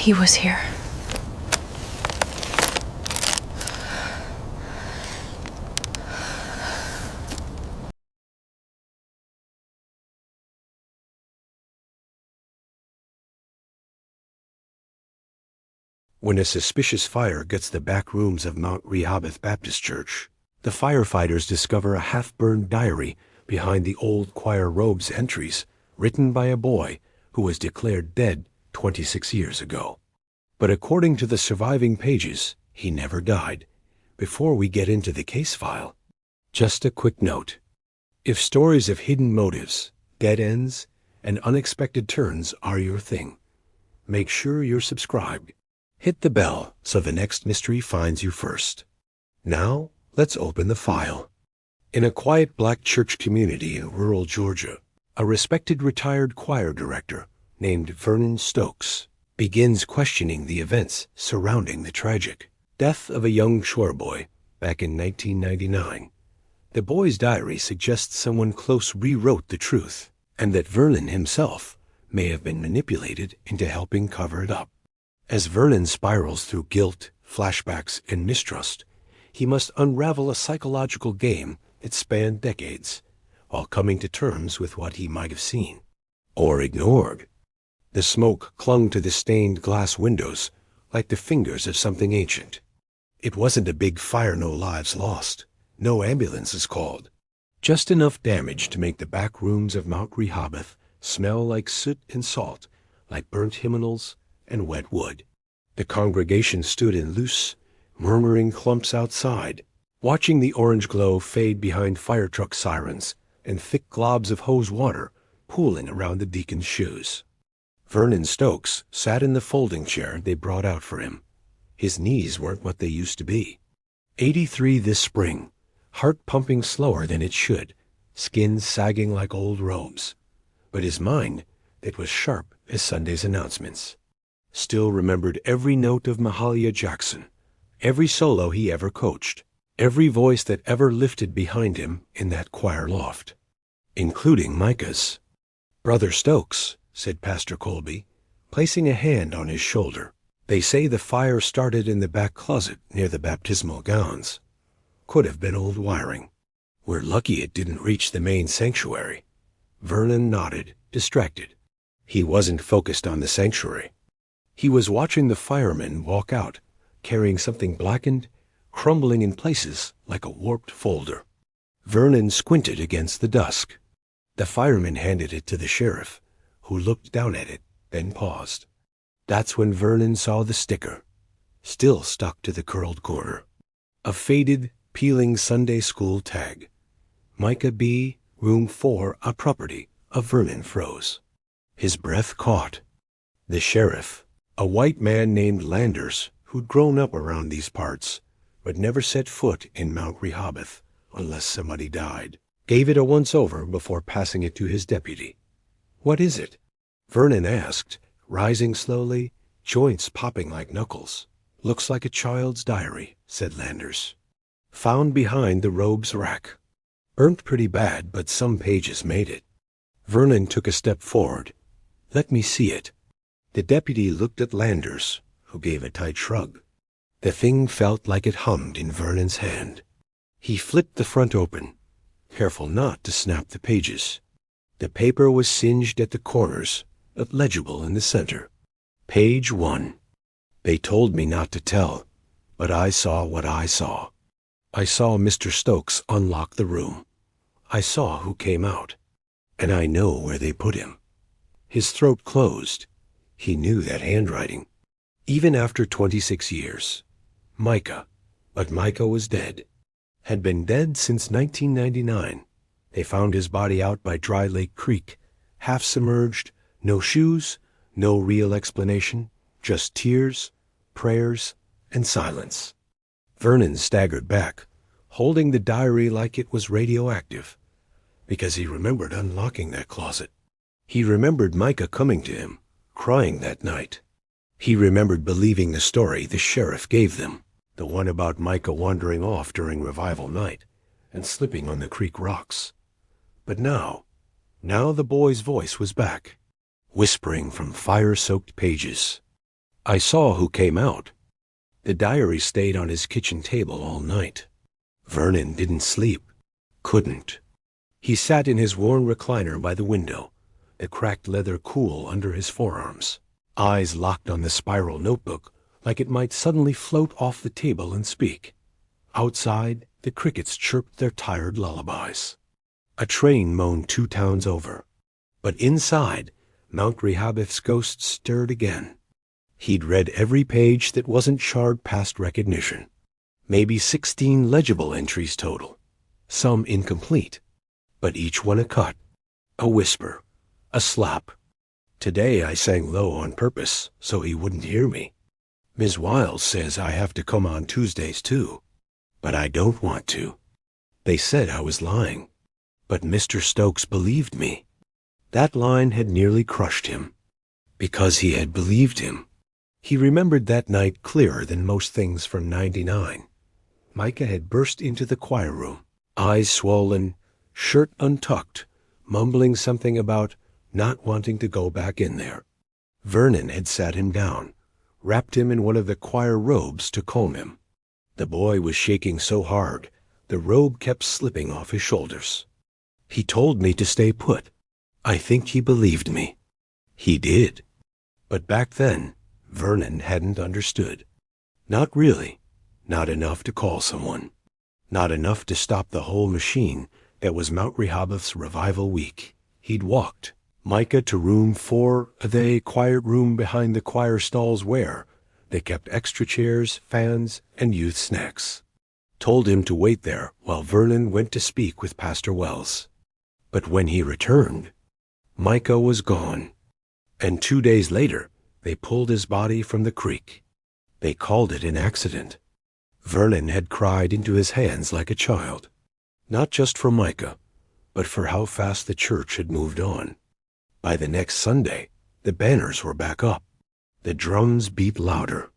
He was here. When a suspicious fire gets the back rooms of Mount Rehoboth Baptist Church, the firefighters discover a half-burned diary behind the old choir robes entries written by a boy who was declared dead 26 years ago. But according to the surviving pages, he never died. Before we get into the case file, just a quick note. If stories of hidden motives, dead ends, and unexpected turns are your thing, make sure you're subscribed. Hit the bell so the next mystery finds you first. Now, let's open the file. In a quiet black church community in rural Georgia, a respected retired choir director named Vernon Stokes begins questioning the events surrounding the tragic death of a young Choirboy back in 1999. The boy's diary suggests someone close rewrote the truth, and that Vernon himself may have been manipulated into helping cover it up. As Vernon spirals through guilt, flashbacks, and mistrust, he must unravel a psychological game that spanned decades, while coming to terms with what he might have seen, or ignored. The smoke clung to the stained glass windows like the fingers of something ancient. It wasn't a big fire, no lives lost, no ambulances called, just enough damage to make the back rooms of Mount Rehoboth smell like soot and salt, like burnt hymnals and wet wood. The congregation stood in loose, murmuring clumps outside, watching the orange glow fade behind fire truck sirens and thick globs of hose water pooling around the deacon's shoes. Vernon Stokes sat in the folding chair they brought out for him. His knees weren't what they used to be. 83 this spring, heart pumping slower than it should, skin sagging like old robes. But his mind, it was sharp as Sunday's announcements, still remembered every note of Mahalia Jackson, every solo he ever coached, every voice that ever lifted behind him in that choir loft, including Micah's. "Brother Stokes," said Pastor Colby, placing a hand on his shoulder. "They say the fire started in the back closet near the baptismal gowns. Could have been old wiring. We're lucky it didn't reach the main sanctuary." Vernon nodded, distracted. He wasn't focused on the sanctuary. He was watching the firemen walk out, carrying something blackened, crumbling in places like a warped folder. Vernon squinted against the dusk. The fireman handed it to the sheriff, who looked down at it, then paused. That's when Vernon saw the sticker, still stuck to the curled corner. A faded, peeling Sunday school tag. Micah B., Room 4, a property of Vernon froze. His breath caught. The sheriff, a white man named Landers, who'd grown up around these parts, but never set foot in Mount Rehoboth unless somebody died, gave it a once-over before passing it to his deputy. "What is it?" Vernon asked, rising slowly, joints popping like knuckles. "Looks like a child's diary," said Landers. "Found behind the robes rack. Burnt pretty bad, but some pages made it." Vernon took a step forward. "Let me see it." The deputy looked at Landers, who gave a tight shrug. The thing felt like it hummed in Vernon's hand. He flipped the front open, careful not to snap the pages. The paper was singed at the corners, but legible in the center. Page 1. "They told me not to tell, but I saw what I saw. I saw Mr. Stokes unlock the room. I saw who came out, and I know where they put him." His throat closed. He knew that handwriting. Even after 26 years. Micah, but Micah was dead. Had been dead since 1999. They found his body out by Dry Lake Creek, half submerged, no shoes, no real explanation, just tears, prayers, and silence. Vernon staggered back, holding the diary like it was radioactive, because he remembered unlocking that closet. He remembered Micah coming to him, crying that night. He remembered believing the story the sheriff gave them, the one about Micah wandering off during revival night and slipping on the creek rocks. But now the boy's voice was back, whispering from fire-soaked pages. I saw who came out. The diary stayed on his kitchen table all night. Vernon didn't sleep. Couldn't. He sat in his worn recliner by the window, the cracked leather cool under his forearms, eyes locked on the spiral notebook like it might suddenly float off the table and speak. Outside, the crickets chirped their tired lullabies. A train moaned 2 towns over. But inside, Mount Rehoboth's ghost stirred again. He'd read every page that wasn't charred past recognition. Maybe 16 legible entries total, some incomplete, but each one a cut, a whisper, a slap. Today I sang low on purpose so he wouldn't hear me. Ms. Wiles says I have to come on Tuesdays too, but I don't want to. They said I was lying, but Mr. Stokes believed me. That line had nearly crushed him, because he had believed him. He remembered that night clearer than most things from '99. Micah had burst into the choir room, eyes swollen, shirt untucked, mumbling something about not wanting to go back in there. Vernon had sat him down, wrapped him in one of the choir robes to calm him. The boy was shaking so hard, the robe kept slipping off his shoulders. He told me to stay put. I think he believed me. He did. But back then, Vernon hadn't understood. Not really. Not enough to call someone. Not enough to stop the whole machine that was Mount Rehoboth's revival week. He'd walked Micah to room 4, the quiet room behind the choir stalls where they kept extra chairs, fans, and youth snacks. Told him to wait there while Vernon went to speak with Pastor Wells. But when he returned, Micah was gone. And 2 days later, they pulled his body from the creek. They called it an accident. Vernon had cried into his hands like a child, not just for Micah, but for how fast the church had moved on. By the next Sunday, the banners were back up. The drums beat louder.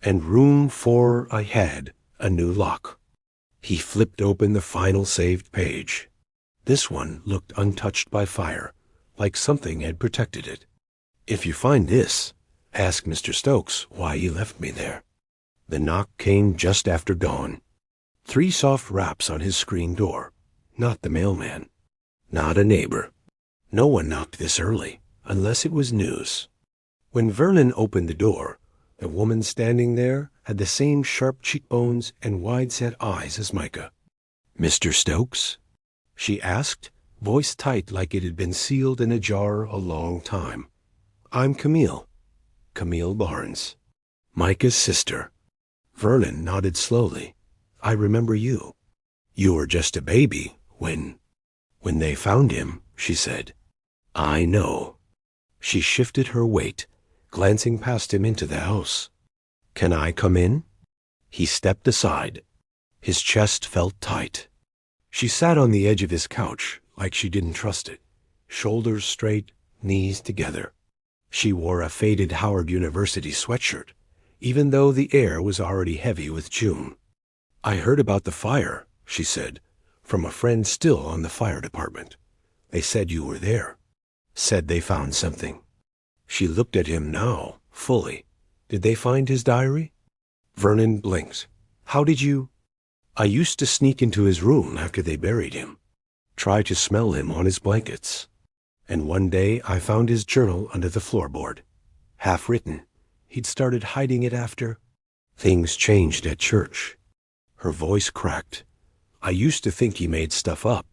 And room 4 I had a new lock. He flipped open the final saved page. This one looked untouched by fire, like something had protected it. If you find this, ask Mr. Stokes why he left me there. The knock came just after dawn. 3 soft raps on his screen door. Not the mailman. Not a neighbor. No one knocked this early, unless it was news. When Vernon opened the door, the woman standing there had the same sharp cheekbones and wide-set eyes as Micah. "Mr. Stokes?" she asked, voice tight like it had been sealed in a jar a long time. "I'm Camille Barnes, Micah's sister." Vernon nodded slowly. "I remember you. You were just a baby when they found him," she said. "I know." She shifted her weight, glancing past him into the house. "Can I come in?" He stepped aside. His chest felt tight. She sat on the edge of his couch like she didn't trust it, shoulders straight, knees together. She wore a faded Howard University sweatshirt, even though the air was already heavy with June. "I heard about the fire," she said, "from a friend still on the fire department. They said you were there. Said they found something." She looked at him now, fully. "Did they find his diary?" Vernon blinked. "How did you—" "I used to sneak into his room after they buried him, try to smell him on his blankets. And one day I found his journal under the floorboard, half written. He'd started hiding it after. Things changed at church." Her voice cracked. "I used to think he made stuff up.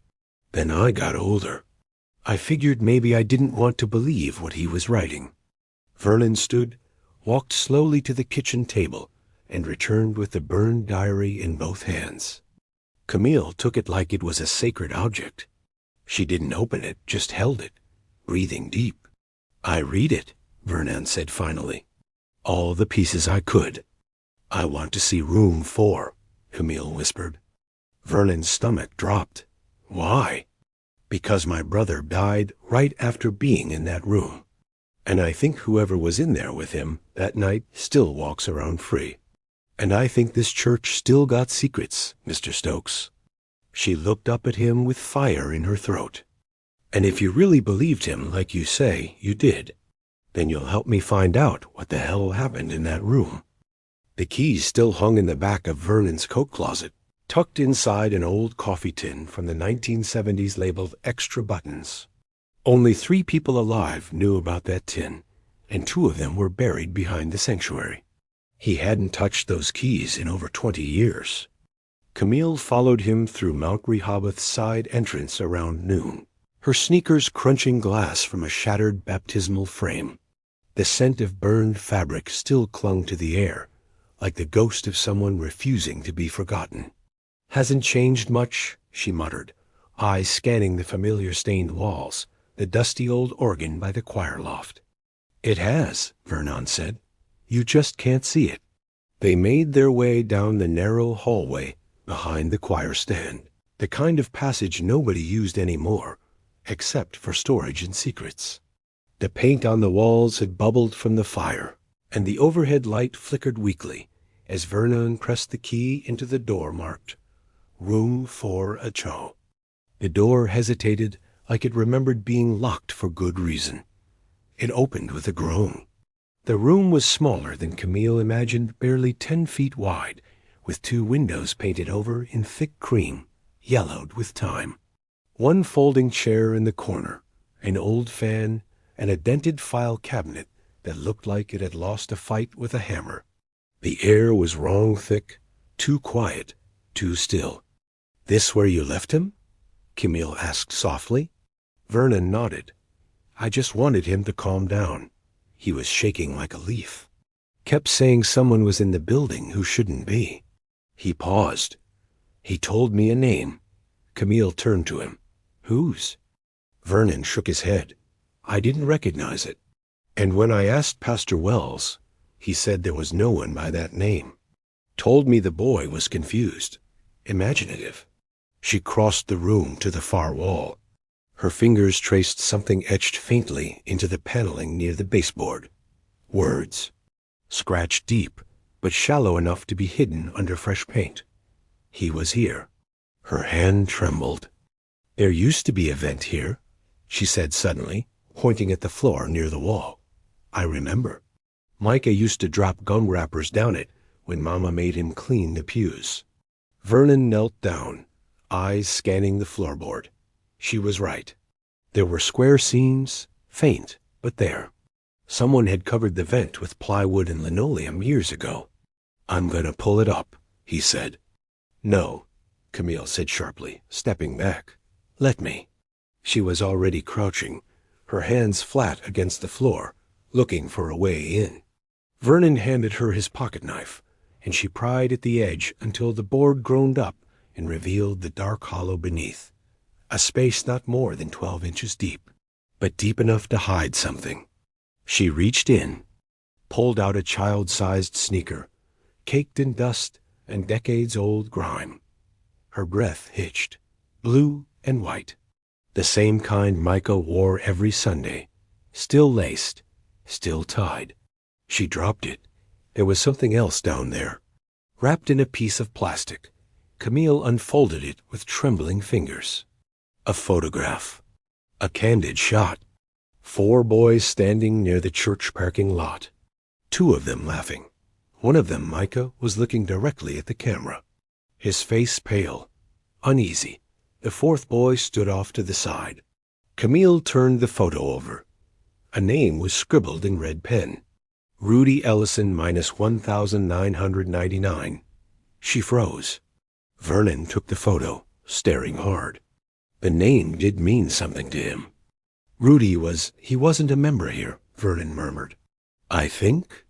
Then I got older. I figured maybe I didn't want to believe what he was writing." Vernon stood, walked slowly to the kitchen table, and returned with the burned diary in both hands. Camille took it like it was a sacred object. She didn't open it, just held it, breathing deep. "I read it," Vernon said finally. "All the pieces I could." "I want to see room 4, Camille whispered. Vernon's stomach dropped. "Why?" "Because my brother died right after being in that room. And I think whoever was in there with him that night still walks around free. And I think this church still got secrets, Mr. Stokes." She looked up at him with fire in her throat. "And if you really believed him like you say you did, Then you'll help me find out what the hell happened in that room. The keys still hung in the back of Vernon's coat closet, tucked inside an old coffee tin from the 1970s labeled Extra Buttons. Only 3 people alive knew about that tin, and 2 of them were buried behind the sanctuary. He hadn't touched those keys in over 20 years. Camille followed him through Mount Rehoboth's side entrance around noon, her sneakers crunching glass from a shattered baptismal frame. The scent of burned fabric still clung to the air, like the ghost of someone refusing to be forgotten. "Hasn't changed much," she muttered, eyes scanning the familiar stained walls, the dusty old organ by the choir loft. "It has," Vernon said. "You just can't see it." They made their way down the narrow hallway behind the choir stand, the kind of passage nobody used anymore, except for storage and secrets. The paint on the walls had bubbled from the fire, and the overhead light flickered weakly as Vernon pressed the key into the door marked Room 4A. The door hesitated like it remembered being locked for good reason. It opened with a groan. The room was smaller than Camille imagined, barely 10 feet wide, with 2 windows painted over in thick cream, yellowed with time. One folding chair in the corner, an old fan, and a dented file cabinet that looked like it had lost a fight with a hammer. The air was wrong thick, too quiet, too still. "This where you left him?" Camille asked softly. Vernon nodded. "I just wanted him to calm down. He was shaking like a leaf. Kept saying someone was in the building who shouldn't be." He paused. "He told me a name." Camille turned to him. "Whose?" Vernon shook his head. "I didn't recognize it. And when I asked Pastor Wells, he said there was no one by that name. Told me the boy was confused, imaginative." She crossed the room to the far wall. Her fingers traced something etched faintly into the paneling near the baseboard. Words. Scratched deep, but shallow enough to be hidden under fresh paint. He was here. Her hand trembled. "There used to be a vent here," she said suddenly, pointing at the floor near the wall. "I remember. Micah used to drop gum wrappers down it when Mama made him clean the pews." Vernon knelt down, eyes scanning the floorboard. She was right. There were square seams, faint, but there. Someone had covered the vent with plywood and linoleum years ago. "I'm going to pull it up," he said. "No," Camille said sharply, stepping back. "Let me." She was already crouching, her hands flat against the floor, looking for a way in. Vernon handed her his pocketknife, and she pried at the edge until the board groaned up and revealed the dark hollow beneath. A space not more than 12 inches deep, but deep enough to hide something. She reached in, pulled out a child-sized sneaker, caked in dust and decades-old grime. Her breath hitched, blue and white, the same kind Micah wore every Sunday, still laced, still tied. She dropped it. There was something else down there, wrapped in a piece of plastic. Camille unfolded it with trembling fingers. A photograph. A candid shot. 4 boys standing near the church parking lot. 2 of them laughing. One of them, Micah, was looking directly at the camera. His face pale, uneasy. The 4th boy stood off to the side. Camille turned the photo over. A name was scribbled in red pen. Rudy Ellison minus 1,999. She froze. Vernon took the photo, staring hard. The name did mean something to him. Rudy he wasn't a member here, Vernon murmured. I think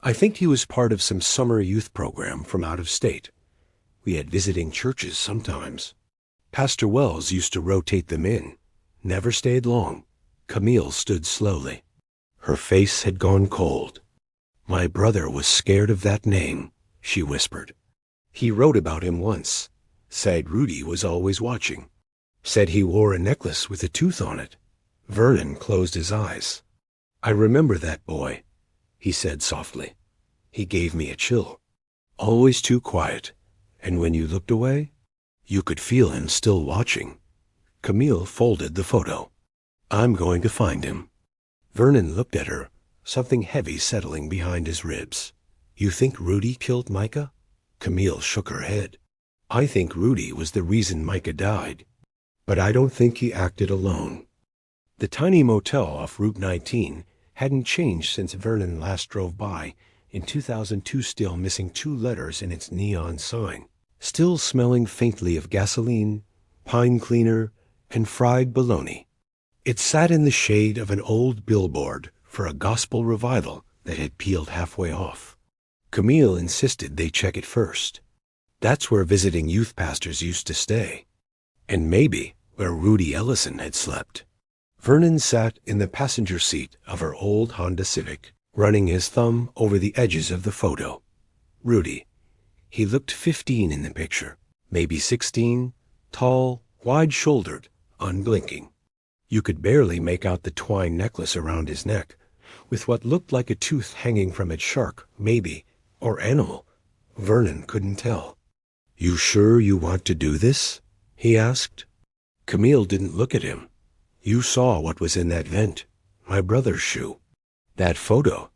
he was part of some summer youth program from out of state. We had visiting churches sometimes. Pastor Wells used to rotate them in. Never stayed long. Camille stood slowly. Her face had gone cold. My brother was scared of that name, she whispered. He wrote about him once. Said Rudy was always watching. Said he wore a necklace with a tooth on it. Vernon closed his eyes. I remember that boy, he said softly. He gave me a chill. Always too quiet, and when you looked away, you could feel him still watching. Camille folded the photo. I'm going to find him. Vernon looked at her, something heavy settling behind his ribs. "You think Rudy killed Micah?" Camille shook her head. "I think Rudy was the reason Micah died. But I don't think he acted alone." The tiny motel off Route 19 hadn't changed since Vernon last drove by in 2002, still missing 2 letters in its neon sign, still smelling faintly of gasoline, pine cleaner, and fried bologna. It sat in the shade of an old billboard for a gospel revival that had peeled halfway off. Camille insisted they check it first. That's where visiting youth pastors used to stay, and maybe where Rudy Ellison had slept. Vernon sat in the passenger seat of her old Honda Civic, running his thumb over the edges of the photo. Rudy. He looked 15 in the picture, maybe 16, tall, wide-shouldered, unblinking. You could barely make out the twine necklace around his neck, with what looked like a tooth hanging from its shark, maybe, or animal. Vernon couldn't tell. "You sure you want to do this?" he asked. Camille didn't look at him. "You saw what was in that vent. My brother's shoe. That photo.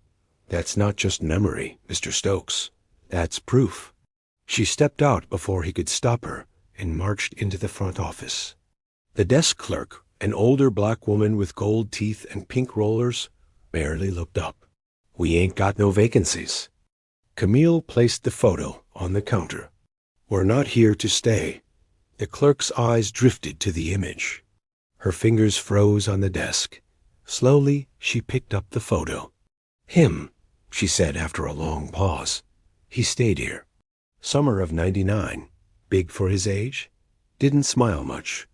That's not just memory, Mr. Stokes. That's proof." She stepped out before he could stop her and marched into the front office. The desk clerk, an older black woman with gold teeth and pink rollers, barely looked up. "We ain't got no vacancies." Camille placed the photo on the counter. "We're not here to stay." The clerk's eyes drifted to the image. Her fingers froze on the desk. Slowly, she picked up the photo. "Him," she said after a long pause. "He stayed here. Summer of '99. Big for his age. Didn't smile much.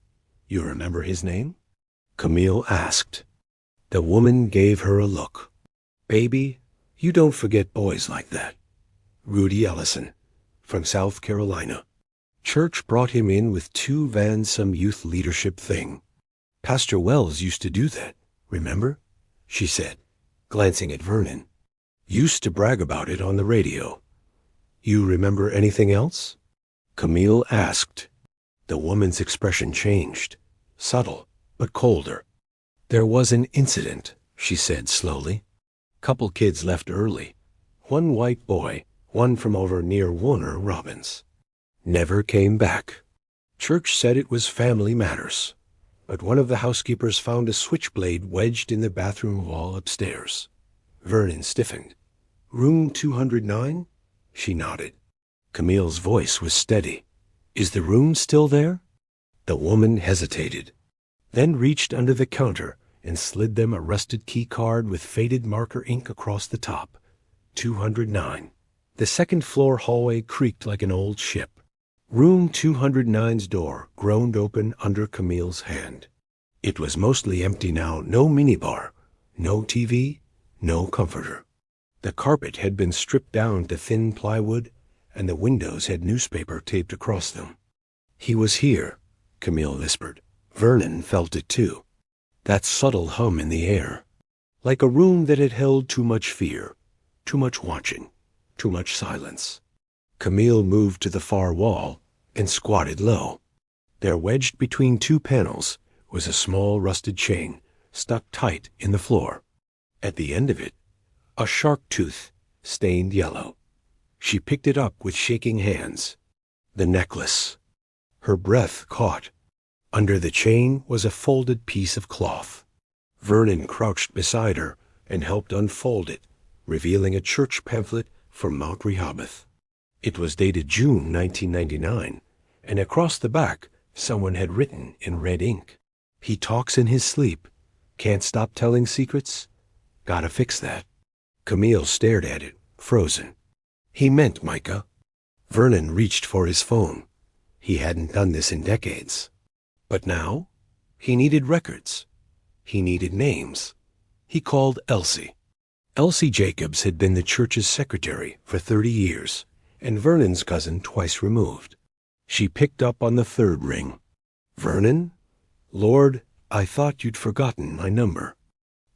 You remember his name?" Camille asked. The woman gave her a look. "Baby, you don't forget boys like that. Rudy Ellison, from South Carolina. Church brought him in with 2 vans, some youth leadership thing. Pastor Wells used to do that, remember?" she said, glancing at Vernon. "Used to brag about it on the radio. You remember anything else?" Camille asked. The woman's expression changed, subtle but colder. "There was an incident," she said slowly. "Couple kids left early. 1 white boy, 1 from over near Warner Robins. Never came back. Church said it was family matters, but one of the housekeepers found a switchblade wedged in the bathroom wall upstairs." Vernon stiffened. "Room 209? She nodded. Camille's voice was steady. "Is the room still there?" The woman hesitated, then reached under the counter and slid them a rusted key card with faded marker ink across the top. 209. The second-floor hallway creaked like an old ship. Room 209's door groaned open under Camille's hand. It was mostly empty now. No minibar, no TV, no comforter. The carpet had been stripped down to thin plywood, and the windows had newspaper taped across them. "He was here," Camille whispered. Vernon felt it too. That subtle hum in the air. Like a room that had held too much fear, too much watching, too much silence. Camille moved to the far wall and squatted low. There, wedged between 2 panels, was a small rusted chain stuck tight in the floor. At the end of it, a shark tooth, stained yellow. She picked it up with shaking hands. The necklace. Her breath caught. Under the chain was a folded piece of cloth. Vernon crouched beside her and helped unfold it, revealing a church pamphlet from Mount Rehoboth. It was dated June 1999, and across the back someone had written in red ink, "He talks in his sleep. Can't stop telling secrets. Gotta fix that." Camille stared at it, frozen. He meant Micah. Vernon reached for his phone. He hadn't done this in decades. But now, he needed records. He needed names. He called Elsie. Elsie Jacobs had been the church's secretary for 30 years, and Vernon's cousin twice removed. She picked up on the 3rd ring. "Vernon? Lord, I thought you'd forgotten my number.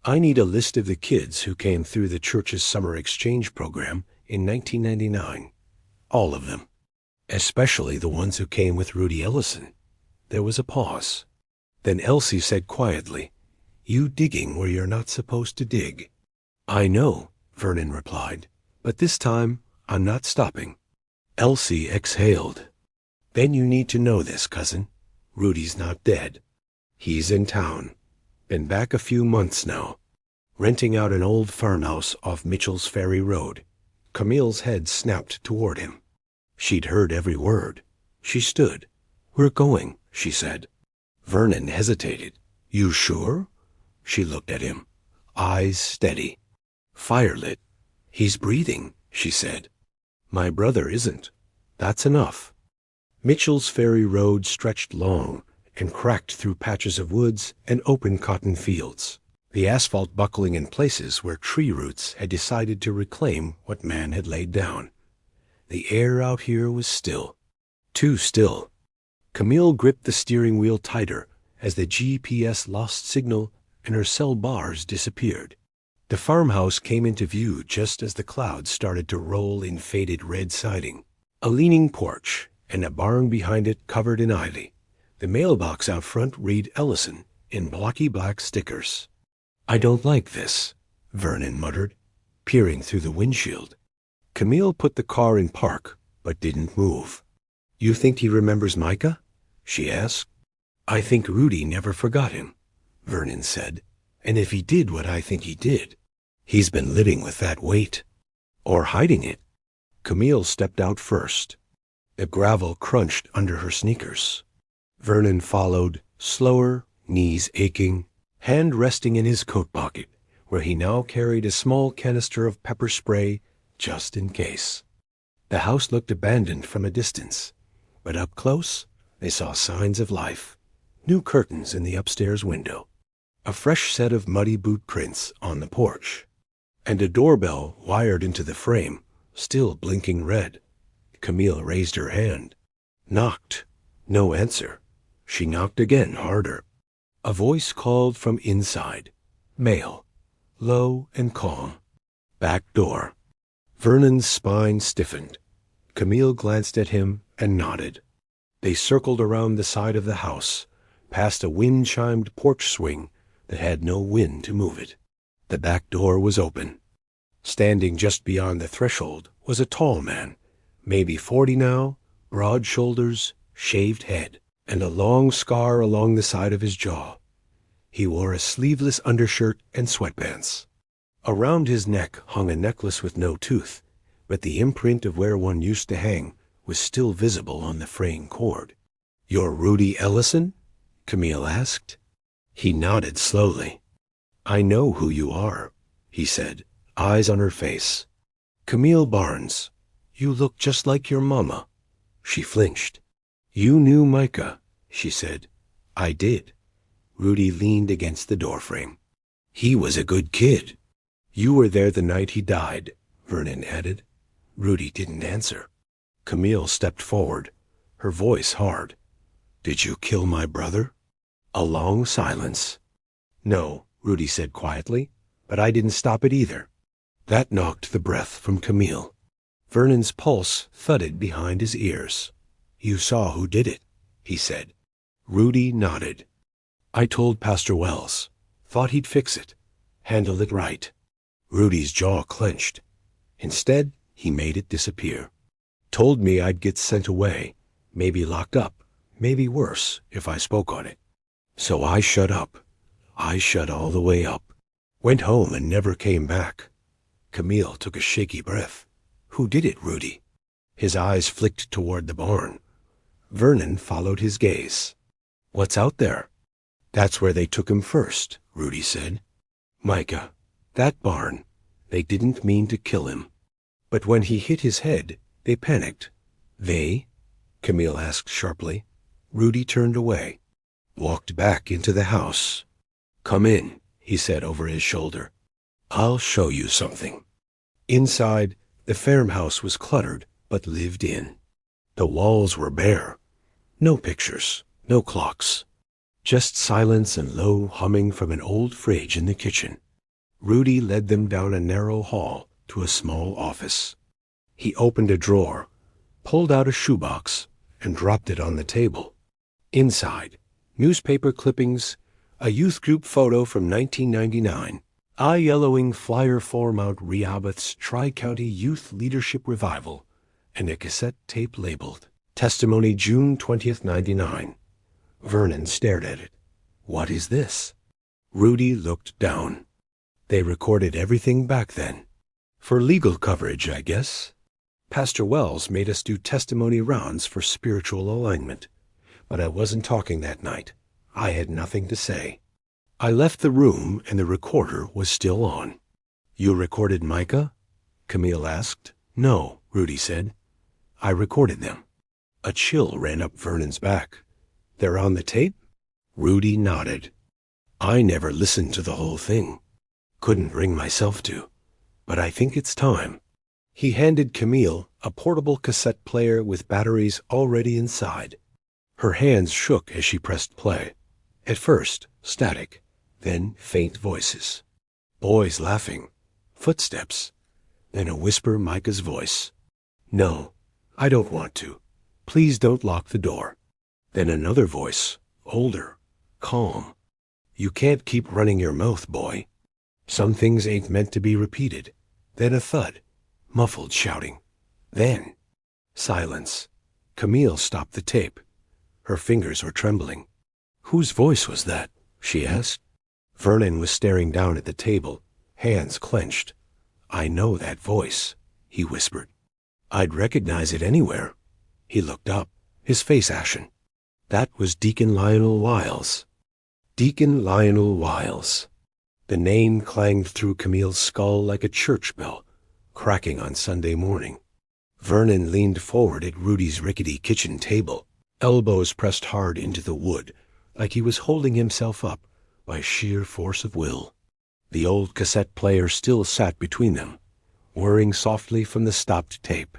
I need a list of the kids who came through the church's summer exchange program in 1999. All of them. Especially the ones who came with Rudy Ellison." There was a pause. Then Elsie said quietly, "You digging where you're not supposed to dig." I know, Vernon replied, but this time I'm not stopping. Elsie exhaled. Then you need to know this, cousin. Rudy's not dead. He's in town. Been back a few months now. Renting out an old farmhouse off Mitchell's Ferry Road. Camille's head snapped toward him. She'd heard every word. She stood. We're going, she said. Vernon hesitated. You sure? She looked at him, eyes steady. Firelit. He's breathing, she said. My brother isn't. That's enough. Mitchell's Ferry Road stretched long and cracked through patches of woods and open cotton fields, the asphalt buckling in places where tree roots had decided to reclaim what man had laid down. The air out here was still. Too still. Camille gripped the steering wheel tighter as the GPS lost signal and her cell bars disappeared. The farmhouse came into view just as the clouds started to roll in faded red siding. A leaning porch and a barn behind it covered in ivy. The mailbox out front read Ellison in blocky black stickers. I don't like this, Vernon muttered, peering through the windshield. Camille put the car in park, but didn't move. You think he remembers Micah? She asked. I think Rudy never forgot him, Vernon said. And if he did what I think he did, he's been living with that weight. Or hiding it. Camille stepped out first. The gravel crunched under her sneakers. Vernon followed, slower, knees aching, hand resting in his coat pocket, where he now carried a small canister of pepper spray just in case. The house looked abandoned from a distance, but up close they saw signs of life. New curtains in the upstairs window, a fresh set of muddy boot prints on the porch, and a doorbell wired into the frame, still blinking red. Camille raised her hand. Knocked. No answer. She knocked again, harder. A voice called from inside. Male. Low and calm. Back door. Vernon's spine stiffened. Camille glanced at him and nodded. They circled around the side of the house, past a wind-chimed porch swing that had no wind to move it. The back door was open. Standing just beyond the threshold was a tall man, maybe 40 now, broad shoulders, shaved head, and a long scar along the side of his jaw. He wore a sleeveless undershirt and sweatpants. Around his neck hung a necklace with no tooth, but the imprint of where one used to hang was still visible on the fraying cord. You're Rudy Ellison? Camille asked. He nodded slowly. I know who you are, he said, eyes on her face. Camille Barnes. You look just like your mama. She flinched. You knew Micah, she said. I did. Rudy leaned against the doorframe. He was a good kid. You were there the night he died, Vernon added. Rudy didn't answer. Camille stepped forward, her voice hard. Did you kill my brother? A long silence. No, Rudy said quietly, but I didn't stop it either. That knocked the breath from Camille. Vernon's pulse thudded behind his ears. You saw who did it, he said. Rudy nodded. I told Pastor Wells. Thought he'd fix it. Handle it right. Rudy's jaw clenched. Instead, he made it disappear. Told me I'd get sent away, maybe locked up, maybe worse if I spoke on it. So I shut up. I shut all the way up. Went home and never came back. Camille took a shaky breath. Who did it, Rudy? His eyes flicked toward the barn. Vernon followed his gaze. What's out there? That's where they took him first, Rudy said. Micah, that barn. They didn't mean to kill him. But when he hit his head, they panicked. They? Camille asked sharply. Rudy turned away, walked back into the house. Come in, he said over his shoulder. I'll show you something. Inside, the farmhouse was cluttered, but lived in. The walls were bare. No pictures, no clocks. Just silence and low humming from an old fridge in the kitchen. Rudy led them down a narrow hall to a small office. He opened a drawer, pulled out a shoebox, and dropped it on the table. Inside, newspaper clippings, a youth group photo from 1999, A yellowing flyer for Mount Rehoboth's Tri-County Youth Leadership Revival, and a cassette tape labeled Testimony June 20th, 99. Vernon stared at it. What is this? Rudy looked down. They recorded everything back then. For legal coverage, I guess. Pastor Wells made us do testimony rounds for spiritual alignment. But I wasn't talking that night. I had nothing to say. I left the room and the recorder was still on. You recorded Micah? Camille asked. No, Rudy said. I recorded them. A chill ran up Vernon's back. They're on the tape? Rudy nodded. I never listened to the whole thing. Couldn't bring myself to. But I think it's time. He handed Camille a portable cassette player with batteries already inside. Her hands shook as she pressed play. At first, static, then faint voices. Boys laughing, footsteps, then a whisper Micah's voice. No, I don't want to. Please don't lock the door. Then another voice, older, calm. You can't keep running your mouth, boy. Some things ain't meant to be repeated. Then a thud, muffled shouting. Then silence. Camille stopped the tape. Her fingers were trembling. Whose voice was that? She asked. Vernon was staring down at the table, hands clenched. I know that voice, he whispered. I'd recognize it anywhere. He looked up, his face ashen. That was Deacon Lionel Wiles. Deacon Lionel Wiles. The name clanged through Camille's skull like a church bell, cracking on Sunday morning. Vernon leaned forward at Rudy's rickety kitchen table, elbows pressed hard into the wood, like he was holding himself up by sheer force of will. The old cassette player still sat between them, whirring softly from the stopped tape.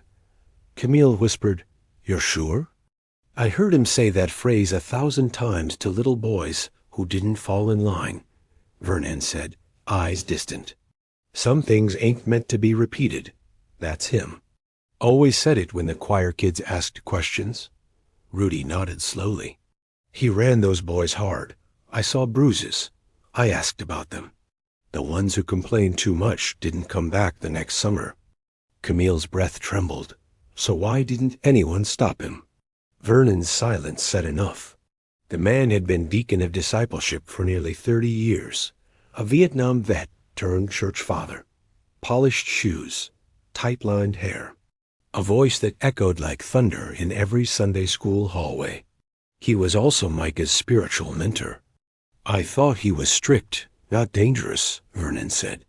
Camille whispered, You're sure? I heard him say that phrase 1,000 times to little boys who didn't fall in line, Vernon said, eyes distant. Some things ain't meant to be repeated. That's him. Always said it when the choir kids asked questions. Rudy nodded slowly. He ran those boys hard. I saw bruises. I asked about them. The ones who complained too much didn't come back the next summer. Camille's breath trembled. So why didn't anyone stop him? Vernon's silence said enough. The man had been deacon of discipleship for nearly 30 years, a Vietnam vet turned church father. Polished shoes, tight-lined hair, a voice that echoed like thunder in every Sunday school hallway. He was also Micah's spiritual mentor. I thought he was strict, not dangerous, Vernon said.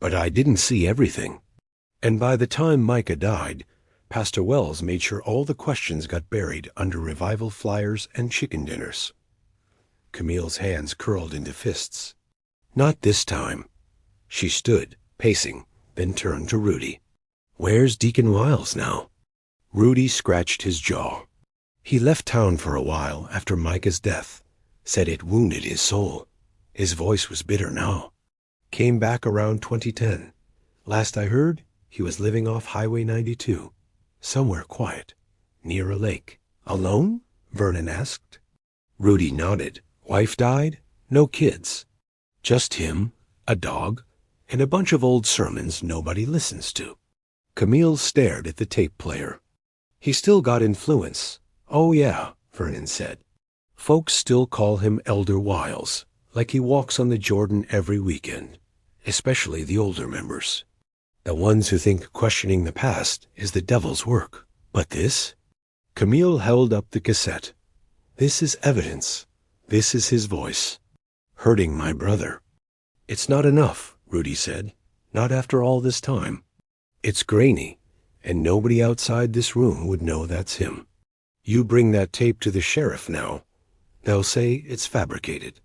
But I didn't see everything. And by the time Micah died, Pastor Wells made sure all the questions got buried under revival flyers and chicken dinners. Camille's hands curled into fists. Not this time. She stood, pacing, then turned to Rudy. Where's Deacon Wiles now? Rudy scratched his jaw. He left town for a while after Micah's death, said it wounded his soul. His voice was bitter now. Came back around 2010. Last I heard, he was living off Highway 92. Somewhere quiet, near a lake. Alone? Vernon asked. Rudy nodded. Wife died? No kids. Just him, a dog, and a bunch of old sermons nobody listens to. Camille stared at the tape player. He still got influence. Oh yeah, Vernon said. Folks still call him Elder Wiles, like he walks on the Jordan every weekend, especially the older members. The ones who think questioning the past is the devil's work. But this? Camille held up the cassette. This is evidence. This is his voice. Hurting my brother. It's not enough, Rudy said. Not after all this time. It's grainy, and nobody outside this room would know that's him. You bring that tape to the sheriff now. They'll say it's fabricated.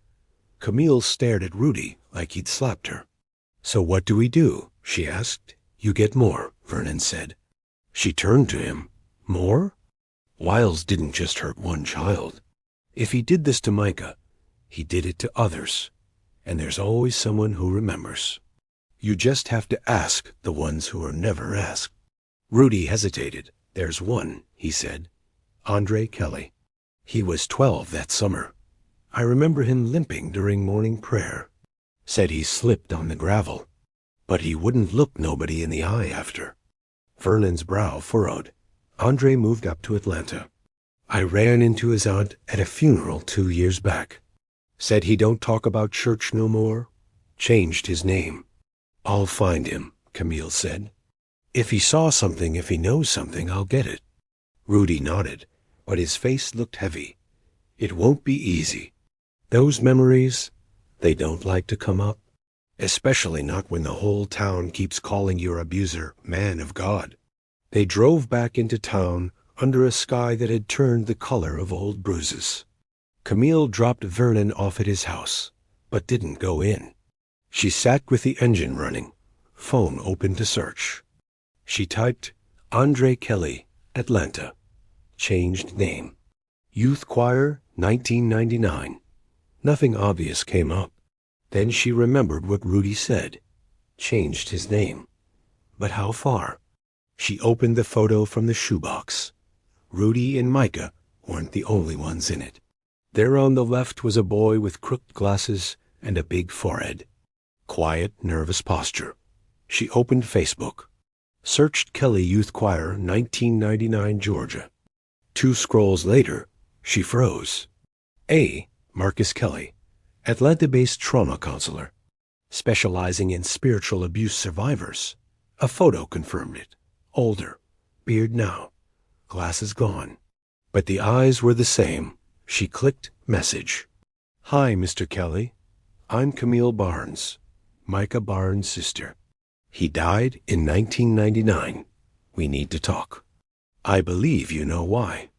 Camille stared at Rudy like he'd slapped her. So what do we do? She asked. You get more, Vernon said. She turned to him. More? Wiles didn't just hurt one child. If he did this to Micah, he did it to others. And there's always someone who remembers. You just have to ask the ones who are never asked. Rudy hesitated. There's one, he said. Andre Kelly. He was 12 that summer. I remember him limping during morning prayer. Said he slipped on the gravel. But he wouldn't look nobody in the eye after. Vernon's brow furrowed. Andre moved up to Atlanta. I ran into his aunt at a funeral 2 years back. Said he don't talk about church no more. Changed his name. I'll find him, Camille said. If he saw something, if he knows something, I'll get it. Rudy nodded, but his face looked heavy. It won't be easy. Those memories, they don't like to come up. Especially not when the whole town keeps calling your abuser man of God. They drove back into town under a sky that had turned the color of old bruises. Camille dropped Vernon off at his house, but didn't go in. She sat with the engine running, phone open to search. She typed, Andre Kelly, Atlanta. Changed name. Youth choir, 1999. Nothing obvious came up. Then she remembered what Rudy said. Changed his name. But how far? She opened the photo from the shoebox. Rudy and Micah weren't the only ones in it. There on the left was a boy with crooked glasses and a big forehead. Quiet, nervous posture. She opened Facebook. Searched Kelly Youth Choir, 1999, Georgia. 2 scrolls later, she froze. Marcus Kelly, Atlanta-based trauma counselor, specializing in spiritual abuse survivors. A photo confirmed it. Older, beard now, glasses gone. But the eyes were the same. She clicked message. Hi, Mr. Kelly. I'm Camille Barnes, Micah Barnes' sister. He died in 1999. We need to talk. I believe you know why.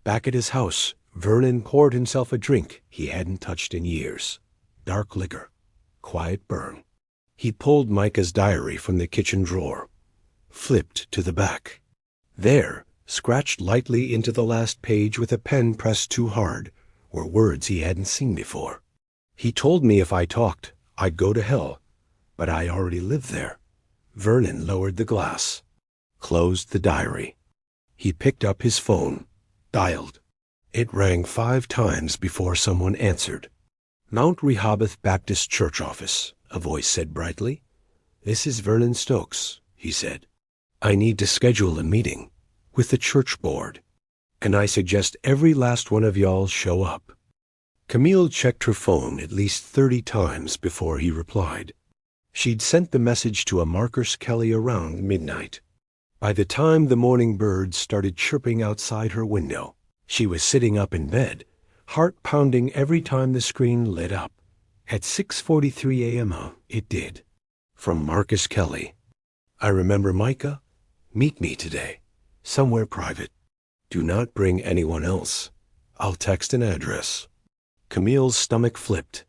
Back at his house, Vernon poured himself a drink he hadn't touched in years. Dark liquor. Quiet burn. He pulled Micah's diary from the kitchen drawer. Flipped to the back. There, scratched lightly into the last page with a pen pressed too hard, were words he hadn't seen before. He told me if I talked, I'd go to hell, but I already lived there. Vernon lowered the glass. Closed the diary. He picked up his phone. Dialed. It rang 5 times before someone answered. Mount Rehoboth Baptist Church office, a voice said brightly. This is Vernon Stokes, he said. I need to schedule a meeting with the church board. Can I suggest every last one of y'all show up? Camille checked her phone at least 30 times before he replied. She'd sent the message to a Marcus Kelly around midnight. By the time the morning birds started chirping outside her window, she was sitting up in bed, heart pounding every time the screen lit up. At 6:43 a.m. It did. From Marcus Kelly. I remember Micah. Meet me today. Somewhere private. Do not bring anyone else. I'll text an address. Camille's stomach flipped.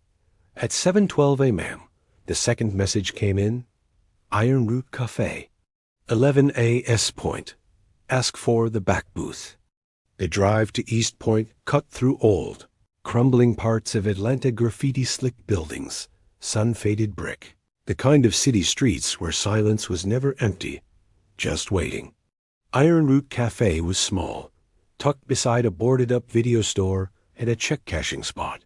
At 7:12 a.m., the second message came in. Iron Root Cafe. 11 A.S. Point. Ask for the back booth. The drive to East Point cut through old, crumbling parts of Atlanta graffiti-slick buildings, sun-faded brick. The kind of city streets where silence was never empty, just waiting. Iron Root Cafe was small, tucked beside a boarded-up video store and a check-cashing spot.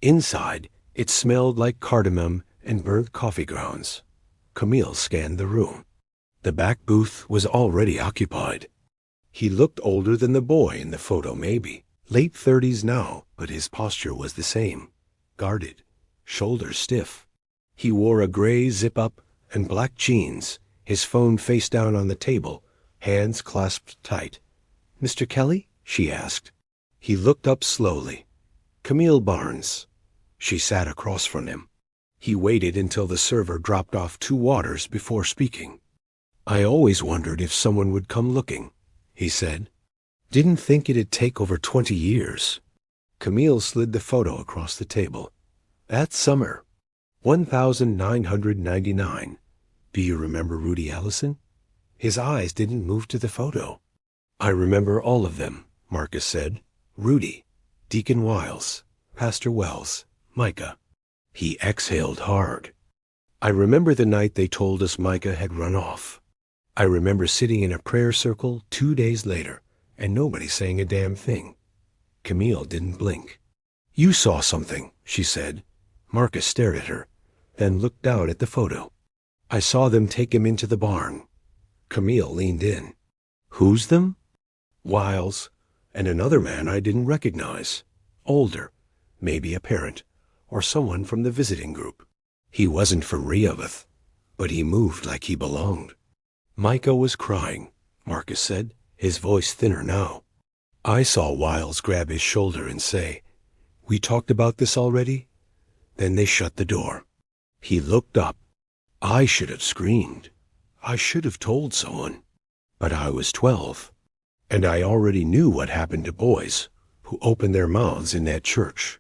Inside, it smelled like cardamom and burnt coffee grounds. Camille scanned the room. The back booth was already occupied. He looked older than the boy in the photo, maybe. Late 30s now, but his posture was the same. Guarded, shoulders stiff. He wore a gray zip-up and black jeans, his phone face down on the table, hands clasped tight. Mr. Kelly? She asked. He looked up slowly. Camille Barnes. She sat across from him. He waited until the server dropped off 2 waters before speaking. I always wondered if someone would come looking, he said. Didn't think it'd take over 20 years. Camille slid the photo across the table. That summer, 1999. Do you remember Rudy Ellison? His eyes didn't move to the photo. I remember all of them, Marcus said. Rudy, Deacon Wiles, Pastor Wells, Micah. He exhaled hard. I remember the night they told us Micah had run off. I remember sitting in a prayer circle 2 days later, and nobody saying a damn thing. Camille didn't blink. You saw something, she said. Marcus stared at her. then looked down at the photo. I saw them take him into the barn. Camille leaned in. Who's them? Wiles, and another man I didn't recognize. Older, maybe a parent, or someone from the visiting group. He wasn't from Rehoboth, but he moved like he belonged. Micah was crying, Marcus said, his voice thinner now. I saw Wiles grab his shoulder and say, "We talked about this already?" Then they shut the door. He looked up. I should have screamed. I should have told someone. But I was 12, and I already knew what happened to boys who opened their mouths in that church.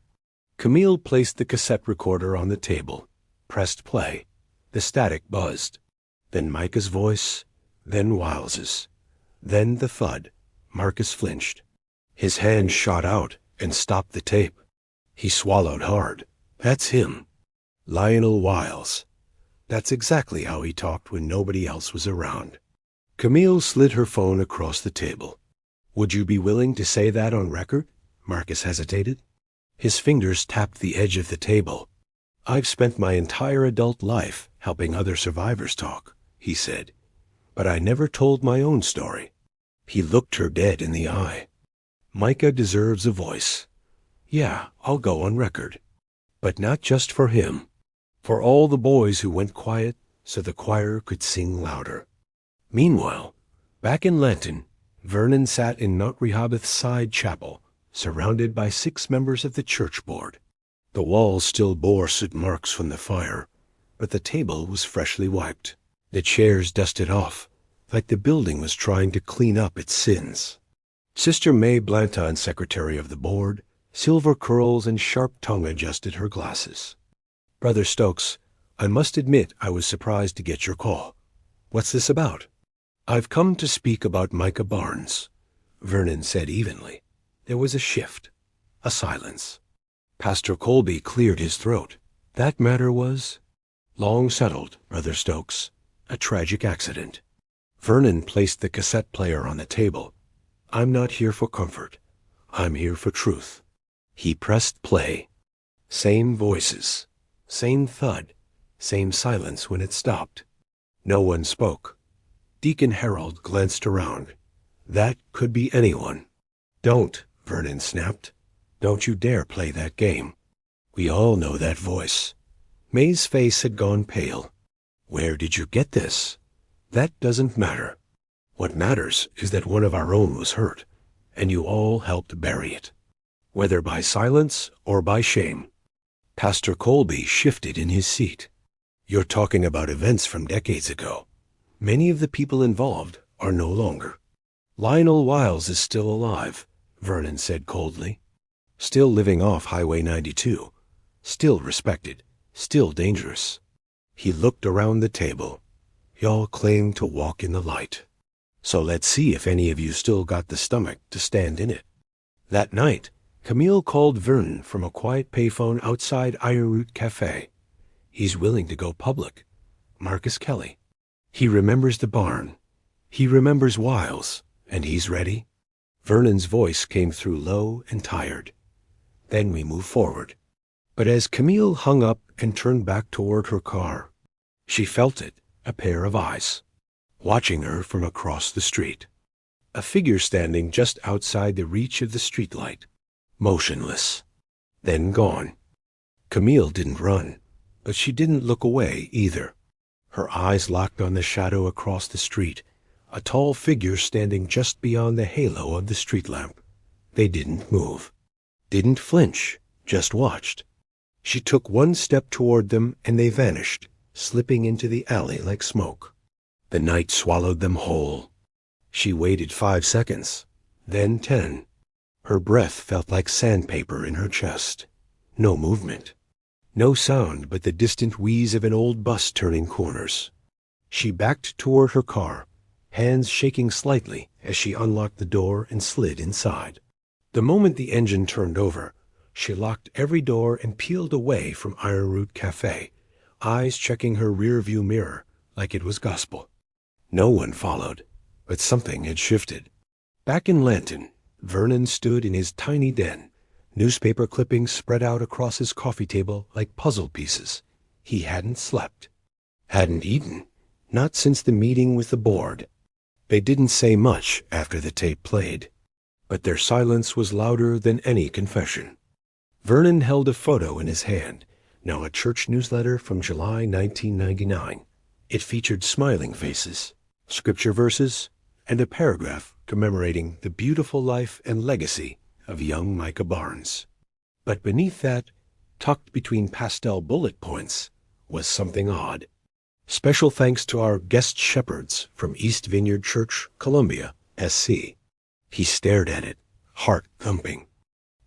Camille placed the cassette recorder on the table, pressed play. The static buzzed. Then Micah's voice, then Wiles's, then the thud. Marcus flinched. His hand shot out and stopped the tape. He swallowed hard. That's him. Lionel Wiles. That's exactly how he talked when nobody else was around. Camille slid her phone across the table. Would you be willing to say that on record? Marcus hesitated. His fingers tapped the edge of the table. I've spent my entire adult life helping other survivors talk, he said, but I never told my own story. He looked her dead in the eye. Micah deserves a voice. Yeah, I'll go on record. But not just for him. For all the boys who went quiet so the choir could sing louder. Meanwhile, back in Lanton, Vernon sat in Mount Rehoboth's side chapel, surrounded by 6 members of the church board. The walls still bore soot marks from the fire, but the table was freshly wiped. The chairs dusted off, like the building was trying to clean up its sins. Sister May Blanton, secretary of the board, silver curls and sharp tongue, adjusted her glasses. Brother Stokes, I must admit I was surprised to get your call. What's this about? I've come to speak about Micah Barnes, Vernon said evenly. There was a shift, a silence. Pastor Colby cleared his throat. That matter was long settled, Brother Stokes. A tragic accident. Vernon placed the cassette player on the table. I'm not here for comfort. I'm here for truth. He pressed play. Same voices, same thud, same silence when it stopped. No one spoke. Deacon Harold glanced around. That could be anyone. Don't, Vernon snapped. Don't you dare play that game. We all know that voice. May's face had gone pale. Where did you get this? That doesn't matter. What matters is that one of our own was hurt, and you all helped bury it, whether by silence or by shame. Pastor Colby shifted in his seat. You're talking about events from decades ago. Many of the people involved are no longer. Lionel Wiles is still alive, Vernon said coldly. Still living off Highway 92. Still respected. Still dangerous. He looked around the table. Y'all claim to walk in the light. So let's see if any of you still got the stomach to stand in it. That night, Camille called Vernon from a quiet payphone outside Ironroot Cafe. He's willing to go public. Marcus Kelly. He remembers the barn. He remembers Wiles, and he's ready. Vernon's voice came through low and tired. Then we move forward. But as Camille hung up and turned back toward her car, she felt it, a pair of eyes, watching her from across the street. A figure standing just outside the reach of the streetlight, motionless, then gone. Camille didn't run, but she didn't look away either. Her eyes locked on the shadow across the street, a tall figure standing just beyond the halo of the street lamp. They didn't move, didn't flinch, just watched. She took one step toward them and they vanished, slipping into the alley like smoke. The night swallowed them whole. She waited 5 seconds, then 10. Her breath felt like sandpaper in her chest. No movement. No sound but the distant wheeze of an old bus turning corners. She backed toward her car, hands shaking slightly as she unlocked the door and slid inside. The moment the engine turned over, she locked every door and peeled away from Ironroot Cafe, eyes checking her rear-view mirror like it was gospel. No one followed, but something had shifted. Back in Lanton, Vernon stood in his tiny den, newspaper clippings spread out across his coffee table like puzzle pieces. He hadn't slept, hadn't eaten, not since the meeting with the board. They didn't say much after the tape played, but their silence was louder than any confession. Vernon held a photo in his hand, now a church newsletter from July 1999. It featured smiling faces, scripture verses, and a paragraph commemorating the beautiful life and legacy of young Micah Barnes. But beneath that, tucked between pastel bullet points, was something odd. Special thanks to our guest shepherds from East Vineyard Church, Columbia, SC. He stared at it, heart thumping.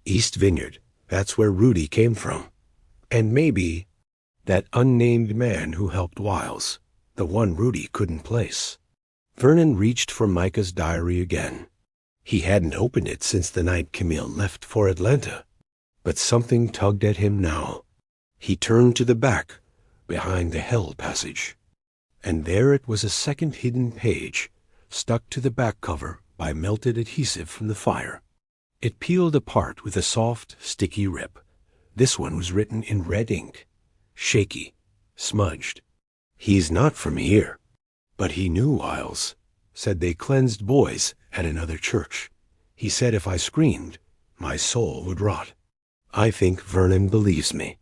East Vineyard, that's where Rudy came from. And maybe that unnamed man who helped Wiles, the one Rudy couldn't place. Vernon reached for Micah's diary again. He hadn't opened it since the night Camille left for Atlanta. But something tugged at him now. He turned to the back, behind the hell passage. And there it was, a second hidden page, stuck to the back cover by melted adhesive from the fire. It peeled apart with a soft, sticky rip. This one was written in red ink, shaky, smudged. He's not from here. But he knew Wiles. Said they cleansed boys at another church. He said if I screamed, my soul would rot. I think Vernon believes me,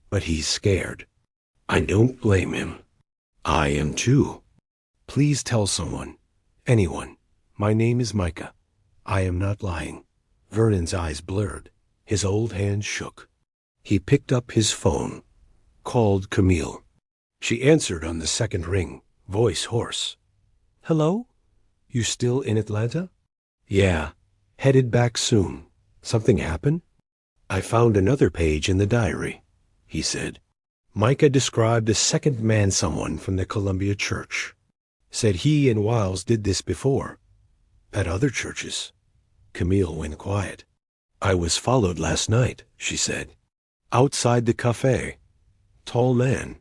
but he's scared. I don't blame him. I am too. Please tell someone, anyone. My name is Micah. I am not lying. Vernon's eyes blurred. His old hand shook. He picked up his phone, called Camille. She answered on the second ring, voice hoarse. Hello? You still in Atlanta? Yeah. Headed back soon. Something happened? I found another page in the diary, he said. Micah described a second man someone from the Columbia church. Said he and Wiles did this before. At other churches. Camille went quiet. I was followed last night, she said. Outside the cafe. Tall man.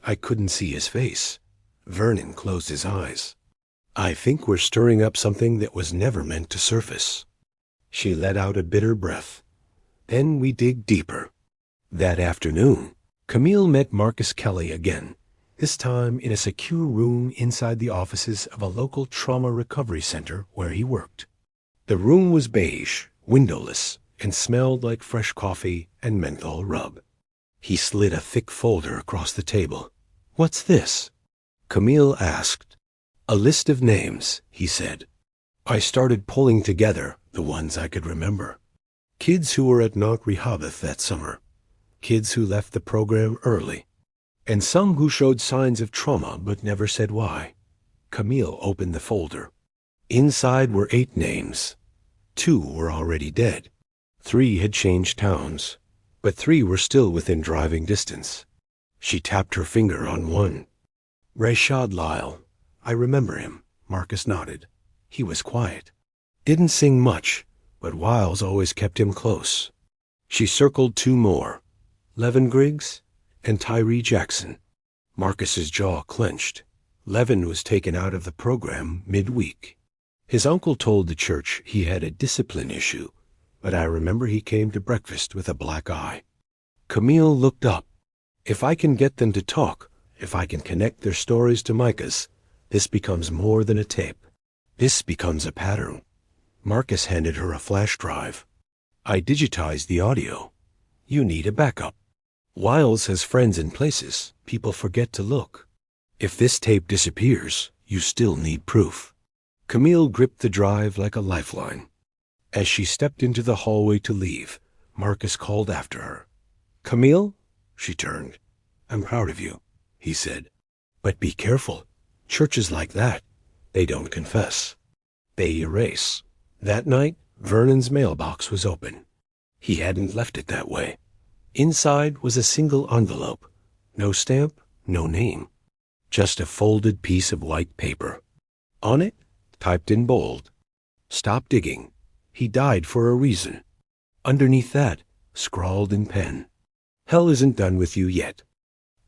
I couldn't see his face. Vernon closed his eyes. I think we're stirring up something that was never meant to surface. She let out a bitter breath. Then we dig deeper. That afternoon, Camille met Marcus Kelly again, this time in a secure room inside the offices of a local trauma recovery center where he worked. The room was beige, windowless, and smelled like fresh coffee and menthol rub. He slid a thick folder across the table. What's this? Camille asked. A list of names, he said. I started pulling together the ones I could remember. Kids who were at Mount Rehoboth that summer. Kids who left the program early. And some who showed signs of trauma but never said why. Camille opened the folder. Inside were 8 names. 2 were already dead. 3 had changed towns, but 3 were still within driving distance. She tapped her finger on one. Rashad Lyle. I remember him. Marcus nodded. He was quiet. Didn't sing much, but Wiles always kept him close. She circled 2 more. Levin Griggs and Tyree Jackson. Marcus's jaw clenched. Levin was taken out of the program midweek. His uncle told the church he had a discipline issue, but I remember he came to breakfast with a black eye. Camille looked up. If I can get them to talk, if I can connect their stories to Micah's, this becomes more than a tape. This becomes a pattern. Marcus handed her a flash drive. I digitized the audio. You need a backup. Wiles has friends in places. People forget to look. If this tape disappears, you still need proof. Camille gripped the drive like a lifeline. As she stepped into the hallway to leave, Marcus called after her. Camille? She turned. I'm proud of you, he said. But be careful. Churches like that, they don't confess. They erase. That night, Vernon's mailbox was open. He hadn't left it that way. Inside was a single envelope. No stamp, no name. Just a folded piece of white paper. On it, typed in bold, Stop digging. He died for a reason. Underneath that, scrawled in pen, Hell isn't done with you yet.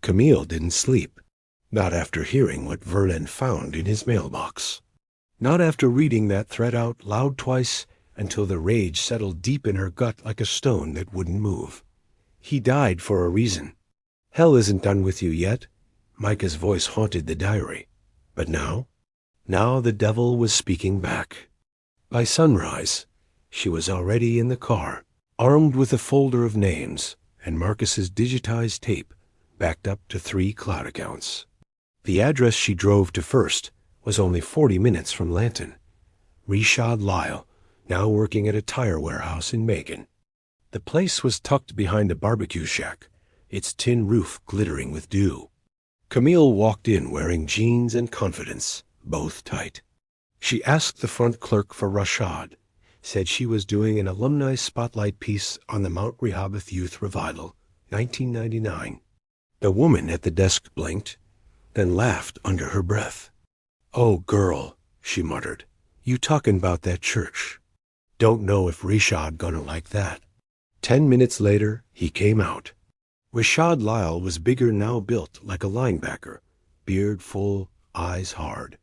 Camille didn't sleep. Not after hearing what Vernon found in his mailbox. Not after reading that threat out loud twice until the rage settled deep in her gut like a stone that wouldn't move. He died for a reason. Hell isn't done with you yet. Micah's voice haunted the diary. But now? Now the devil was speaking back. By sunrise, she was already in the car, armed with a folder of names and Marcus's digitized tape backed up to 3 cloud accounts. The address she drove to first was only 40 minutes from Lanton. Reshad Lyle, now working at a tire warehouse in Macon. The place was tucked behind a barbecue shack, its tin roof glittering with dew. Camille walked in wearing jeans and confidence, both tight. She asked the front clerk for Rashad, said she was doing an alumni spotlight piece on the Mount Rehoboth Youth Revival, 1999. The woman at the desk blinked, then laughed under her breath. "Oh, girl," she muttered, "you talking about that church. Don't know if Rashad gonna like that." 10 minutes later, he came out. Rashad Lyle was bigger now, built like a linebacker, beard full, eyes hard.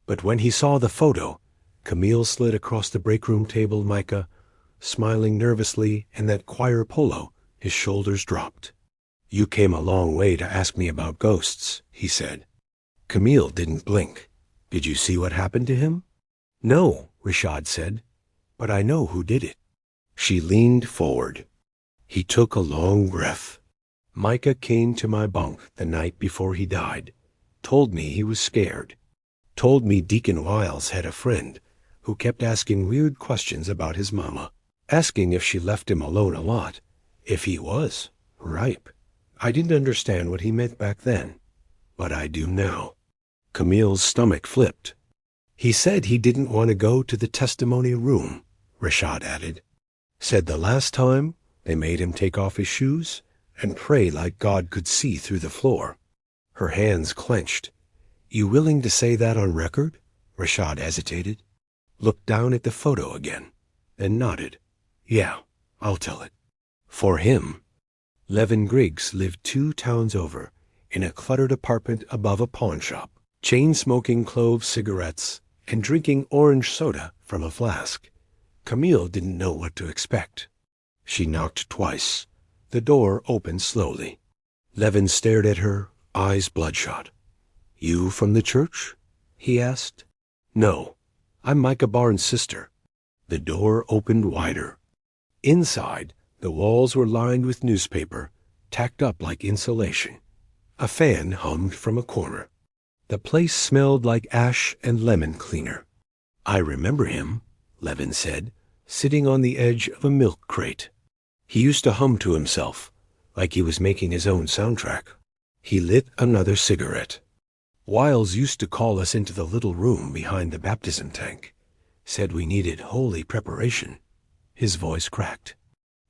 But when he saw the photo, Camille slid across the breakroom table Micah, smiling nervously, and that choir polo, his shoulders dropped. "You came a long way to ask me about ghosts," he said. Camille didn't blink. "Did you see what happened to him?" "No," Rashad said, "but I know who did it." She leaned forward. He took a long breath. "Micah came to my bunk the night before he died, told me he was scared, told me Deacon Wiles had a friend who kept asking weird questions about his mama, asking if she left him alone a lot, if he was ripe. I didn't understand what he meant back then, but I do now." Camille's stomach flipped. "He said he didn't want to go to the testimony room," Rashad added. "Said the last time they made him take off his shoes and pray like God could see through the floor." Her hands clenched. "You willing to say that on record?" Rashad hesitated, looked down at the photo again, and nodded. "Yeah, I'll tell it." For him, Levin Griggs lived 2 towns over, in a cluttered apartment above a pawn shop, chain-smoking clove cigarettes and drinking orange soda from a flask. Camille didn't know what to expect. She knocked twice. The door opened slowly. Levin stared at her, eyes bloodshot. "You from the church?" he asked. "No, I'm Micah Barnes' sister." The door opened wider. Inside, the walls were lined with newspaper, tacked up like insulation. A fan hummed from a corner. The place smelled like ash and lemon cleaner. "I remember him," Levin said, sitting on the edge of a milk crate. He used to hum to himself, like he was making his own soundtrack. He lit another cigarette. "Wiles used to call us into the little room behind the baptism tank. Said we needed holy preparation." His voice cracked.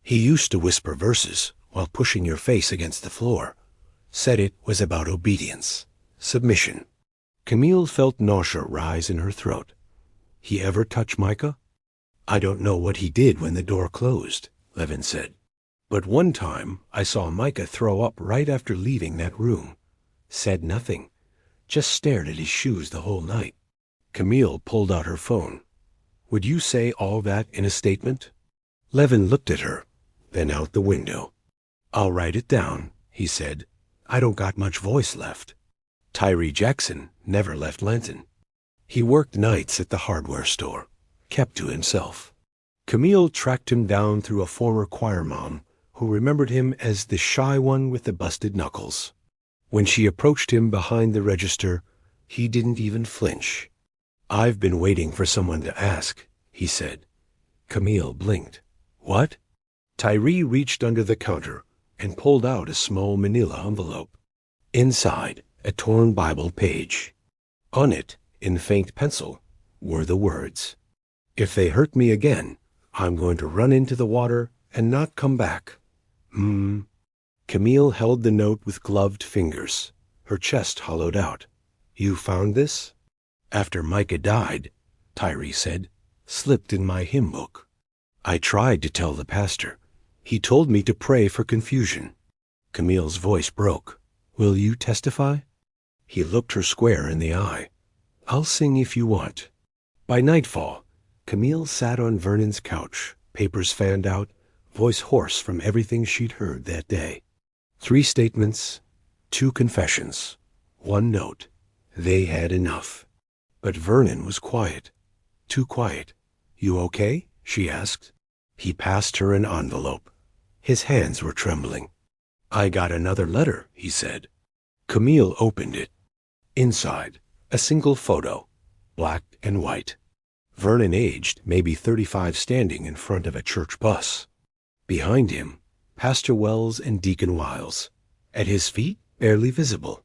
"He used to whisper verses while pushing your face against the floor. Said it was about obedience, submission." Camille felt nausea rise in her throat. "He ever touch Micah?" "I don't know what he did when the door closed," Levin said. "But one time I saw Micah throw up right after leaving that room. Said nothing, just stared at his shoes the whole night." Camille pulled out her phone. "Would you say all that in a statement?" Levin looked at her, then out the window. "I'll write it down," he said. "I don't got much voice left." Tyree Jackson never left Lanton. He worked nights at the hardware store, kept to himself. Camille tracked him down through a former choir mom who remembered him as the shy one with the busted knuckles. When she approached him behind the register, he didn't even flinch. "I've been waiting for someone to ask," he said. Camille blinked. "What?" Tyree reached under the counter and pulled out a small manila envelope. Inside, a torn Bible page. On it, in faint pencil, were the words, "If they hurt me again, I'm going to run into the water and not come back." Camille held the note with gloved fingers, her chest hollowed out. "You found this?" "After Micah died," Tyree said. "Slipped in my hymn book. I tried to tell the pastor. He told me to pray for confusion." Camille's voice broke. "Will you testify?" He looked her square in the eye. "I'll sing if you want." By nightfall, Camille sat on Vernon's couch, papers fanned out, voice hoarse from everything she'd heard that day. 3 statements, 2 confessions, 1 note. They had enough. But Vernon was quiet. Too quiet. "You okay?" she asked. He passed her an envelope. His hands were trembling. "I got another letter," he said. Camille opened it. Inside, a single photo, black and white. Vernon, aged, maybe 35, standing in front of a church bus. Behind him, Pastor Wells and Deacon Wiles. At his feet, barely visible,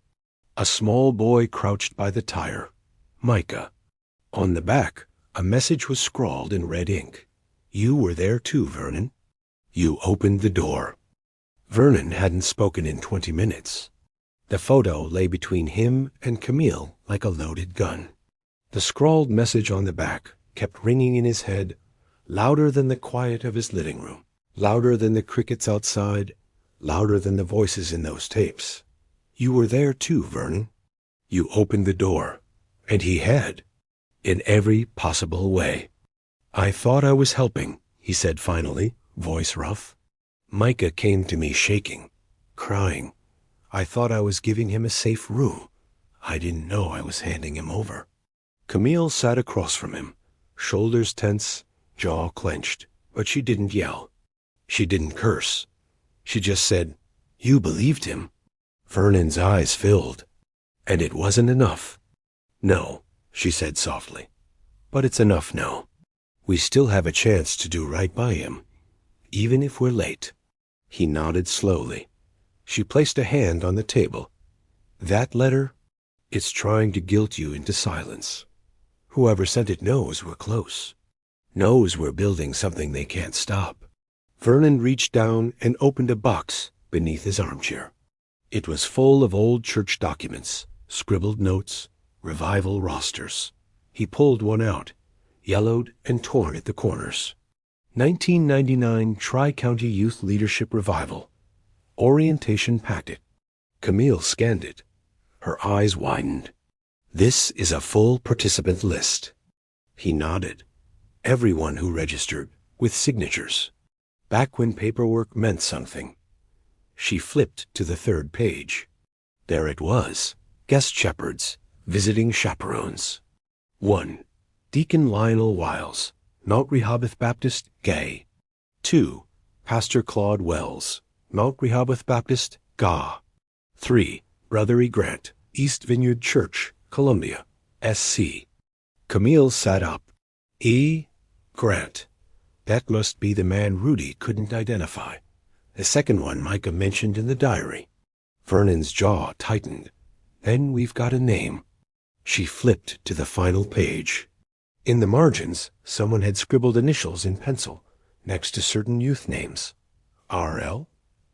a small boy crouched by the tire, Micah. On the back, a message was scrawled in red ink. "You were there too, Vernon. You opened the door." Vernon hadn't spoken in 20 minutes. The photo lay between him and Camille like a loaded gun. The scrawled message on the back kept ringing in his head, louder than the quiet of his living room, louder than the crickets outside, louder than the voices in those tapes. "You were there too, Vernon. You opened the door." And he had, in every possible way. "I thought I was helping," he said finally, voice rough. "Micah came to me shaking, crying. I thought I was giving him a safe room. I didn't know I was handing him over." Camille sat across from him, shoulders tense, jaw clenched, but she didn't yell. She didn't curse. She just said, "You believed him." Vernon's eyes filled. "And it wasn't enough." "No," she said softly. "But it's enough now. We still have a chance to do right by him, even if we're late." He nodded slowly. She placed a hand on the table. "That letter, it's trying to guilt you into silence. Whoever sent it knows we're close, knows we're building something they can't stop." Vernon reached down and opened a box beneath his armchair. It was full of old church documents, scribbled notes, revival rosters. He pulled one out, yellowed and torn at the corners. 1999 Tri-County Youth Leadership Revival. Orientation packet. Camille scanned it. Her eyes widened. "This is a full participant list." He nodded. "Everyone who registered, with signatures. Back when paperwork meant something." She flipped to the 3rd page. There it was. Guest shepherds, visiting chaperones. 1. Deacon Lionel Wiles, Mount Rehoboth Baptist, Gay. 2. Pastor Claude Wells, Mount Rehoboth Baptist, Ga. 3. Brother E. Grant, East Vineyard Church, Columbia, SC. Camille sat up. E. Grant. That must be the man Rudy couldn't identify. The second one Micah mentioned in the diary. Vernon's jaw tightened. Then we've got a name. She flipped to the final page. In the margins, someone had scribbled initials in pencil next to certain youth names. R.L.,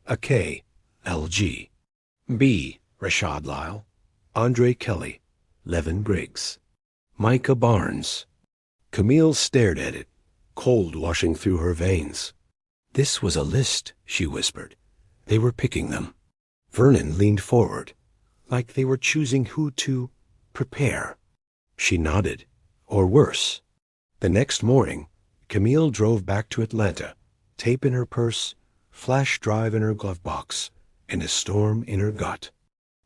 a K, L.G. B. Rashad Lyle, Andre Kelly, Levin Briggs, Micah Barnes. Camille stared at it, cold washing through her veins. "This was a list," she whispered. "They were picking them." Vernon leaned forward, like they were choosing who to prepare. She nodded. Or worse. The next morning, Camille drove back to Atlanta, tape in her purse, flash drive in her glove box, and a storm in her gut.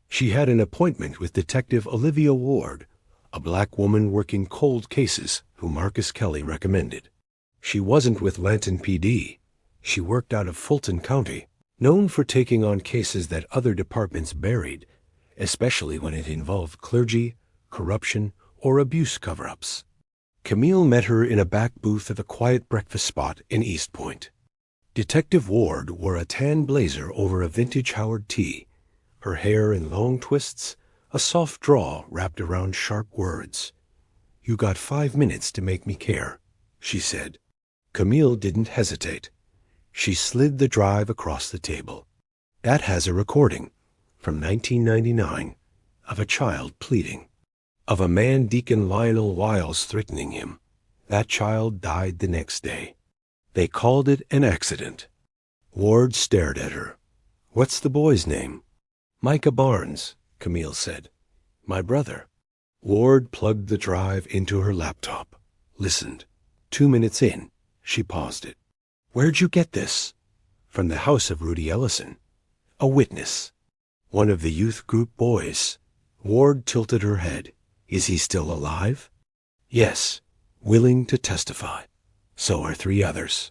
She had an appointment with Detective Olivia Ward, a black woman working cold cases who Marcus Kelly recommended. She wasn't with Lanton PD. She worked out of Fulton County, known for taking on cases that other departments buried, especially when it involved clergy, corruption, or abuse cover-ups. Camille met her in a back booth of a quiet breakfast spot in East Point. Detective Ward wore a tan blazer over a vintage Howard tee, her hair in long twists, a soft draw wrapped around sharp words. "You got 5 minutes to make me care," she said. Camille didn't hesitate. She slid the drive across the table. "That has a recording, from 1999, of a child pleading. Of a man Deacon Lionel Wiles threatening him. That child died the next day. They called it an accident." Ward stared at her. "What's the boy's name?" "Micah Barnes," Camille said. "My brother." Ward plugged the drive into her laptop, listened. 2 minutes in, she paused it. "Where'd you get this?" "From the house of Rudy Ellison. A witness. One of the youth group boys. Ward tilted her head. Is he still alive? Yes, willing to testify. So are 3 others.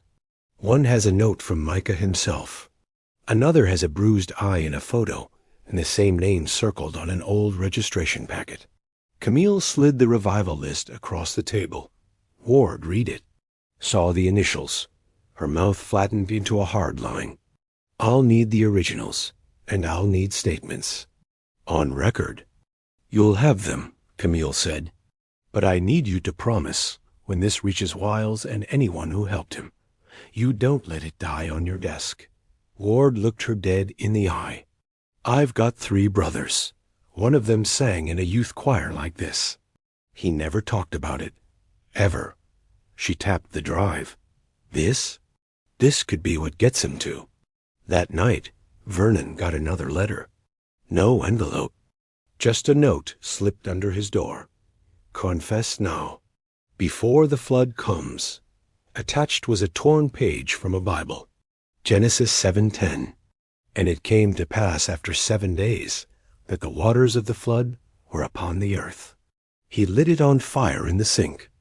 One has a note from Micah himself. Another has a bruised eye in a photo, and the same name circled on an old registration packet. Camille slid the revival list across the table. Ward read it. Saw the initials. Her mouth flattened into a hard line. I'll need the originals, and I'll need statements. On record. You'll have them, Camille said. But I need you to promise, when this reaches Wiles and anyone who helped him, you don't let it die on your desk. Ward looked her dead in the eye. I've got 3 brothers. One of them sang in a youth choir like this. He never talked about it. Ever. She tapped the drive. This could be what gets him to. That night, Vernon got another letter. No envelope. Just a note slipped under his door. Confess now. Before the flood comes. Attached was a torn page from a Bible. Genesis 7:10. And it came to pass after 7 days that the waters of the flood were upon the earth. He lit it on fire in the sink,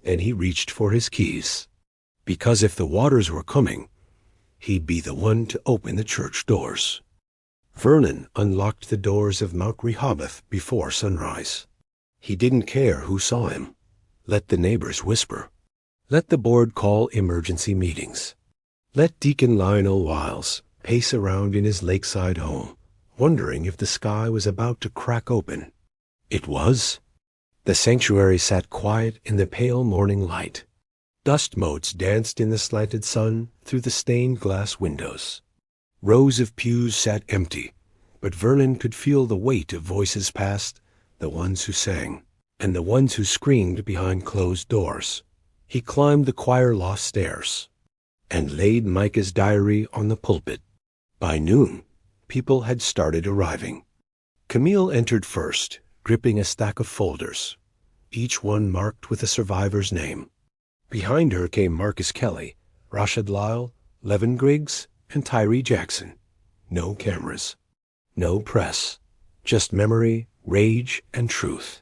and he reached for his keys, because if the waters were coming, he'd be the one to open the church doors. Vernon unlocked the doors of Mount Rehoboth before sunrise. He didn't care who saw him. Let the neighbors whisper. Let the board call emergency meetings. Let Deacon Lionel Wiles pace around in his lakeside home, wondering if the sky was about to crack open. It was. The sanctuary sat quiet in the pale morning light. Dust motes danced in the slanted sun through the stained glass windows. Rows of pews sat empty, but Vernon could feel the weight of voices past, the ones who sang, and the ones who screamed behind closed doors. He climbed the choir loft stairs and laid Micah's diary on the pulpit. By noon, people had started arriving. Camille entered first, gripping a stack of folders, each one marked with a survivor's name. Behind her came Marcus Kelly, Rashad Lyle, Levin Griggs, and Tyree Jackson. No cameras. No press. Just memory, rage, and truth.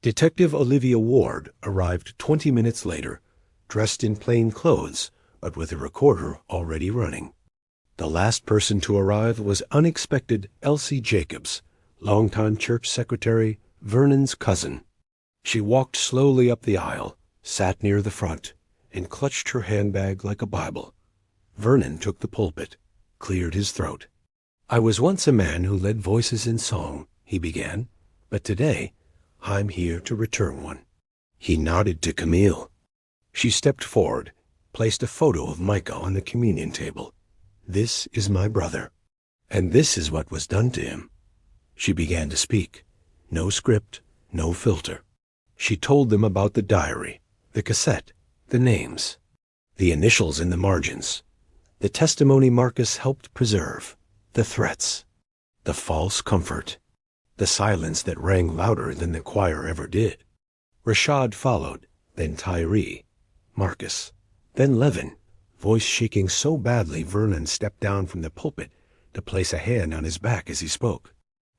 Detective Olivia Ward arrived 20 minutes later, dressed in plain clothes, but with a recorder already running. The last person to arrive was unexpected Elsie Jacobs, longtime church secretary, Vernon's cousin. She walked slowly up the aisle, sat near the front, and clutched her handbag like a Bible. Vernon took the pulpit, cleared his throat. I was once a man who led voices in song, he began, but today I'm here to return one. He nodded to Camille. She stepped forward, placed a photo of Micah on the communion table. This is my brother, and this is what was done to him. She began to speak. No script, no filter. She told them about the diary, the cassette, the names, the initials in the margins, the testimony Marcus helped preserve, the threats, the false comfort, the silence that rang louder than the choir ever did. Rashad followed, then Tyree, Marcus, then Levin, voice shaking so badly Vernon stepped down from the pulpit to place a hand on his back as he spoke.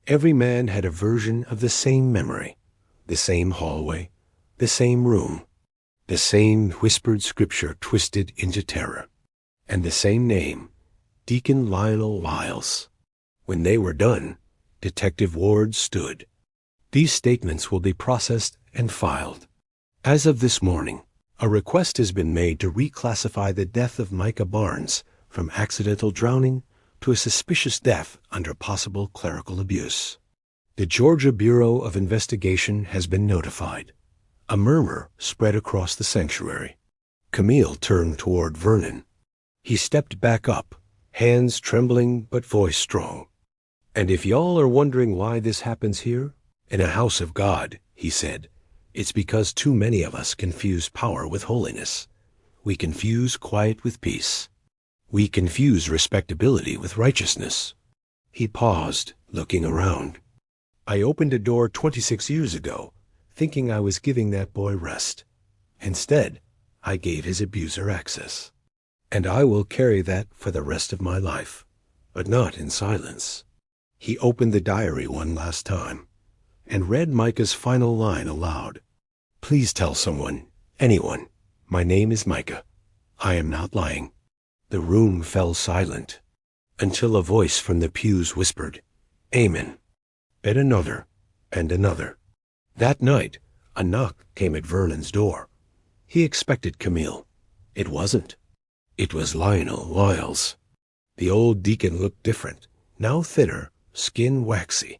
Every man had a version of the same memory, the same hallway, the same room, the same whispered scripture twisted into terror, and the same name, Deacon Lionel Wiles. When they were done, Detective Ward stood. These statements will be processed and filed. As of this morning, a request has been made to reclassify the death of Micah Barnes from accidental drowning to a suspicious death under possible clerical abuse. The Georgia Bureau of Investigation has been notified. A murmur spread across the sanctuary. Camille turned toward Vernon. He stepped back up, hands trembling but voice strong. And if y'all are wondering why this happens here, in a house of God, he said, it's because too many of us confuse power with holiness. We confuse quiet with peace. We confuse respectability with righteousness. He paused, looking around. I opened a door 26 years ago, thinking I was giving that boy rest. Instead, I gave his abuser access. And I will carry that for the rest of my life. but not in silence. He opened the diary one last time and read Micah's final line aloud. "Please tell someone, anyone. My name is Micah. I am not lying." The room fell silent until a voice from the pews whispered, "Amen." And another, and another. That night, a knock came at Vernon's door. He expected Camille. It wasn't. It was Lionel Wiles. The old deacon looked different, now thinner, skin waxy,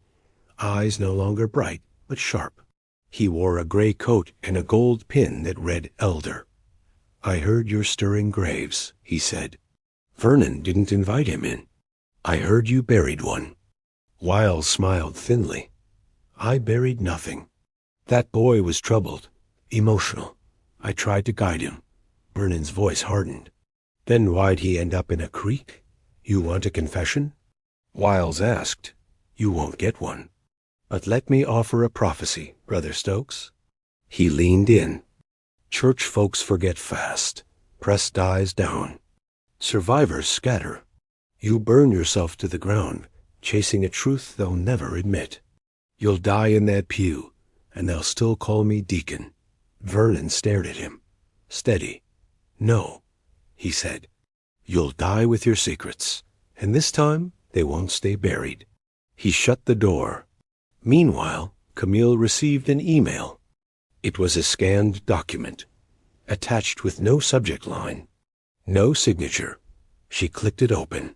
eyes no longer bright, but sharp. He wore a gray coat and a gold pin that read Elder. "I heard you're stirring graves," he said. Vernon didn't invite him in. "I heard you buried one." Wiles smiled thinly. "I buried nothing. That boy was troubled, emotional. I tried to guide him." Vernon's voice hardened. "Then why'd he end up in a creek? You want a confession?" Wiles asked. "You won't get one. But let me offer a prophecy, Brother Stokes." He leaned in. "Church folks forget fast. Press dies down. Survivors scatter. You burn yourself to the ground, chasing a truth they'll never admit. You'll die in that pew, and they'll still call me deacon." Vernon stared at him. "Steady. No," he said. "You'll die with your secrets, and this time they won't stay buried." He shut the door. Meanwhile, Camille received an email. It was a scanned document, attached with no subject line, no signature. She clicked it open.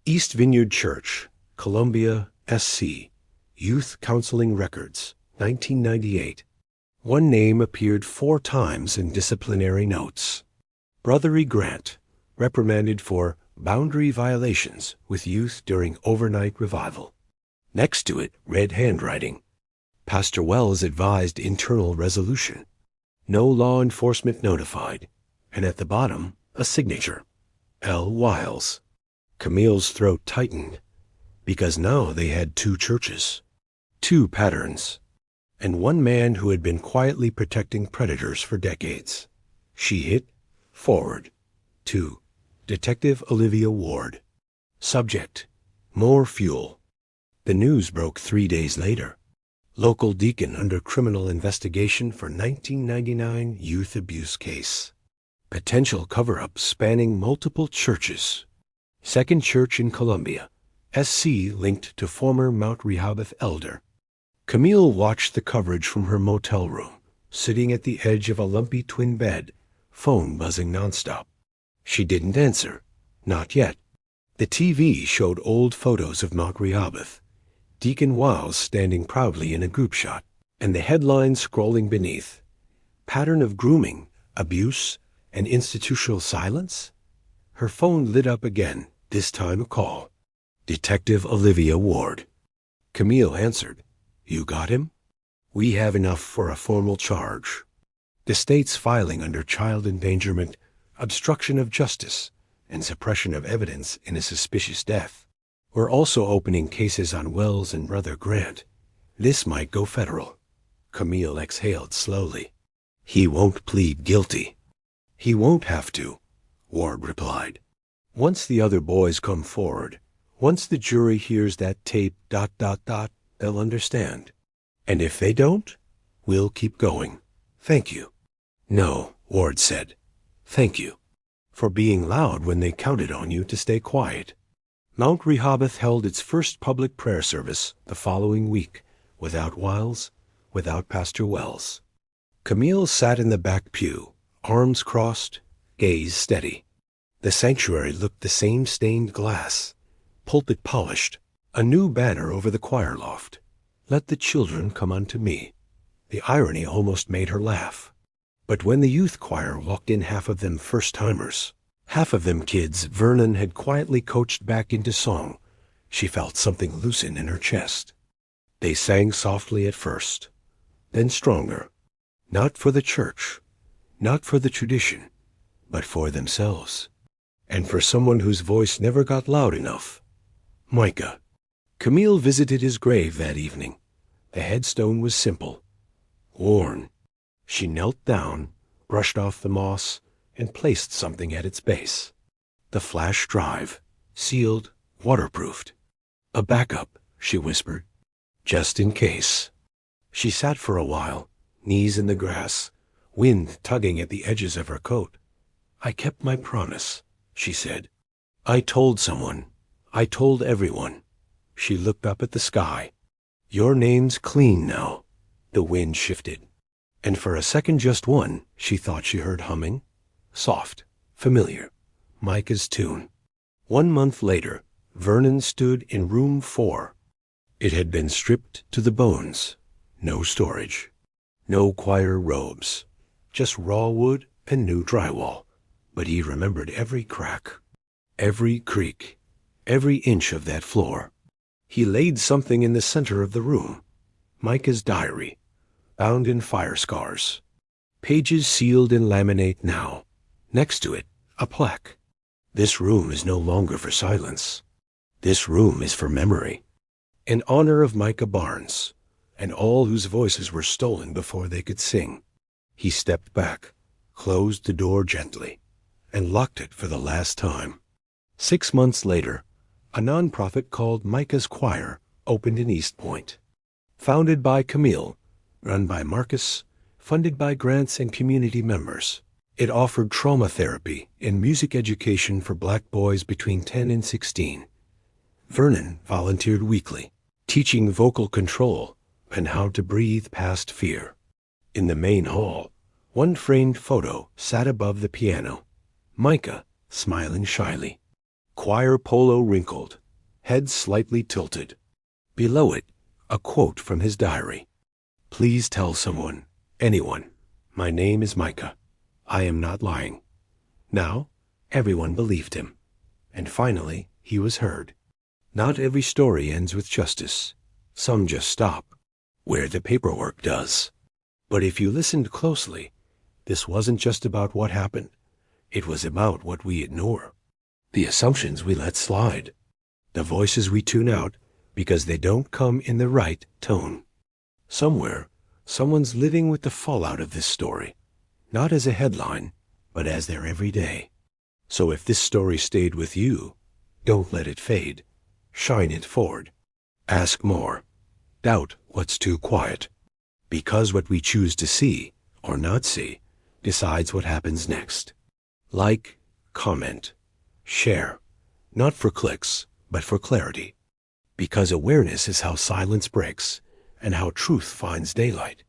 East Vineyard Church, Columbia, SC. Youth Counseling Records, 1998. One name appeared 4 times in disciplinary notes. Brothery Grant, reprimanded for boundary violations with youth during overnight revival. Next to it, red handwriting. Pastor Wells advised internal resolution. No law enforcement notified. And at the bottom, a signature. L. Wiles. Camille's throat tightened, because now they had 2 churches, 2 patterns, and one man who had been quietly protecting predators for decades. She hit forward. 2. Detective Olivia Ward. Subject: more fuel. The news broke 3 days later. Local deacon under criminal investigation for 1999 youth abuse case. Potential cover-up spanning multiple churches. Second Church in Columbia, SC linked to former Mount Rehoboth elder. Camille watched the coverage from her motel room, sitting at the edge of a lumpy twin bed, phone buzzing nonstop. She didn't answer. Not yet. The TV showed old photos of Mount Rehoboth, Deacon Wiles standing proudly in a group shot, and the headline scrolling beneath. Pattern of grooming, abuse, and institutional silence? Her phone lit up again, this time a call. Detective Olivia Ward. Camille answered. "You got him?" "We have enough for a formal charge. The state's filing under child endangerment, obstruction of justice, and suppression of evidence in a suspicious death. We're also opening cases on Wells and Brother Grant. This might go federal." Camille exhaled slowly. "He won't plead guilty." "He won't have to," Ward replied. "Once the other boys come forward, once the jury hears that tape, they'll understand. And if they don't, we'll keep going. Thank you." "No," Ward said. "Thank you for being loud when they counted on you to stay quiet." Mount Rehoboth held its first public prayer service the following week, without Wiles, without Pastor Wells. Camille sat in the back pew, arms crossed, gaze steady. The sanctuary looked the same stained glass, pulpit polished, a new banner over the choir loft. "Let the children come unto me." The irony almost made her laugh. But when the youth choir walked in, half of them first-timers, half of them kids Vernon had quietly coached back into song, she felt something loosen in her chest. They sang softly at first, then stronger. Not for the church, not for the tradition, but for themselves. And for someone whose voice never got loud enough. Micah. Camille visited his grave that evening. The headstone was simple, worn. She knelt down, brushed off the moss, and placed something at its base. The flash drive, sealed, waterproofed. A backup, she whispered, just in case. She sat for a while, knees in the grass, wind tugging at the edges of her coat. I kept my promise, she said. I told someone. I told everyone. She looked up at the sky. Your name's clean now. The wind shifted. And for a second, just one, she thought she heard humming. Soft, familiar. Micah's tune. 1 month later, Vernon stood in room 4. It had been stripped to the bones. No storage. No choir robes. Just raw wood and new drywall. But he remembered every crack, every creak, every inch of that floor. He laid something in the center of the room. Micah's diary, bound in fire scars. Pages sealed in laminate now. Next to it, a plaque. This room is no longer for silence. This room is for memory. In honor of Micah Barnes, and all whose voices were stolen before they could sing. He stepped back, closed the door gently, and locked it for the last time. 6 months later, a nonprofit called Micah's Choir opened in East Point. Founded by Camille, run by Marcus, funded by grants and community members. It offered trauma therapy and music education for black boys between 10 and 16. Vernon volunteered weekly, teaching vocal control and how to breathe past fear. In the main hall, one framed photo sat above the piano. Micah, smiling shyly. Choir polo wrinkled, head slightly tilted. Below it, a quote from his diary. Please tell someone, anyone, my name is Micah. I am not lying. Now, everyone believed him. And finally, he was heard. Not every story ends with justice. Some just stop, where the paperwork does. But if you listened closely, this wasn't just about what happened. It was about what we ignore. The assumptions we let slide. The voices we tune out because they don't come in the right tone. Somewhere, someone's living with the fallout of this story. Not as a headline, but as their everyday. So if this story stayed with you, don't let it fade. Shine it forward. Ask more. Doubt what's too quiet. Because what we choose to see, or not see, decides what happens next. Like, comment, share. Not for clicks, but for clarity. Because awareness is how silence breaks, and how truth finds daylight.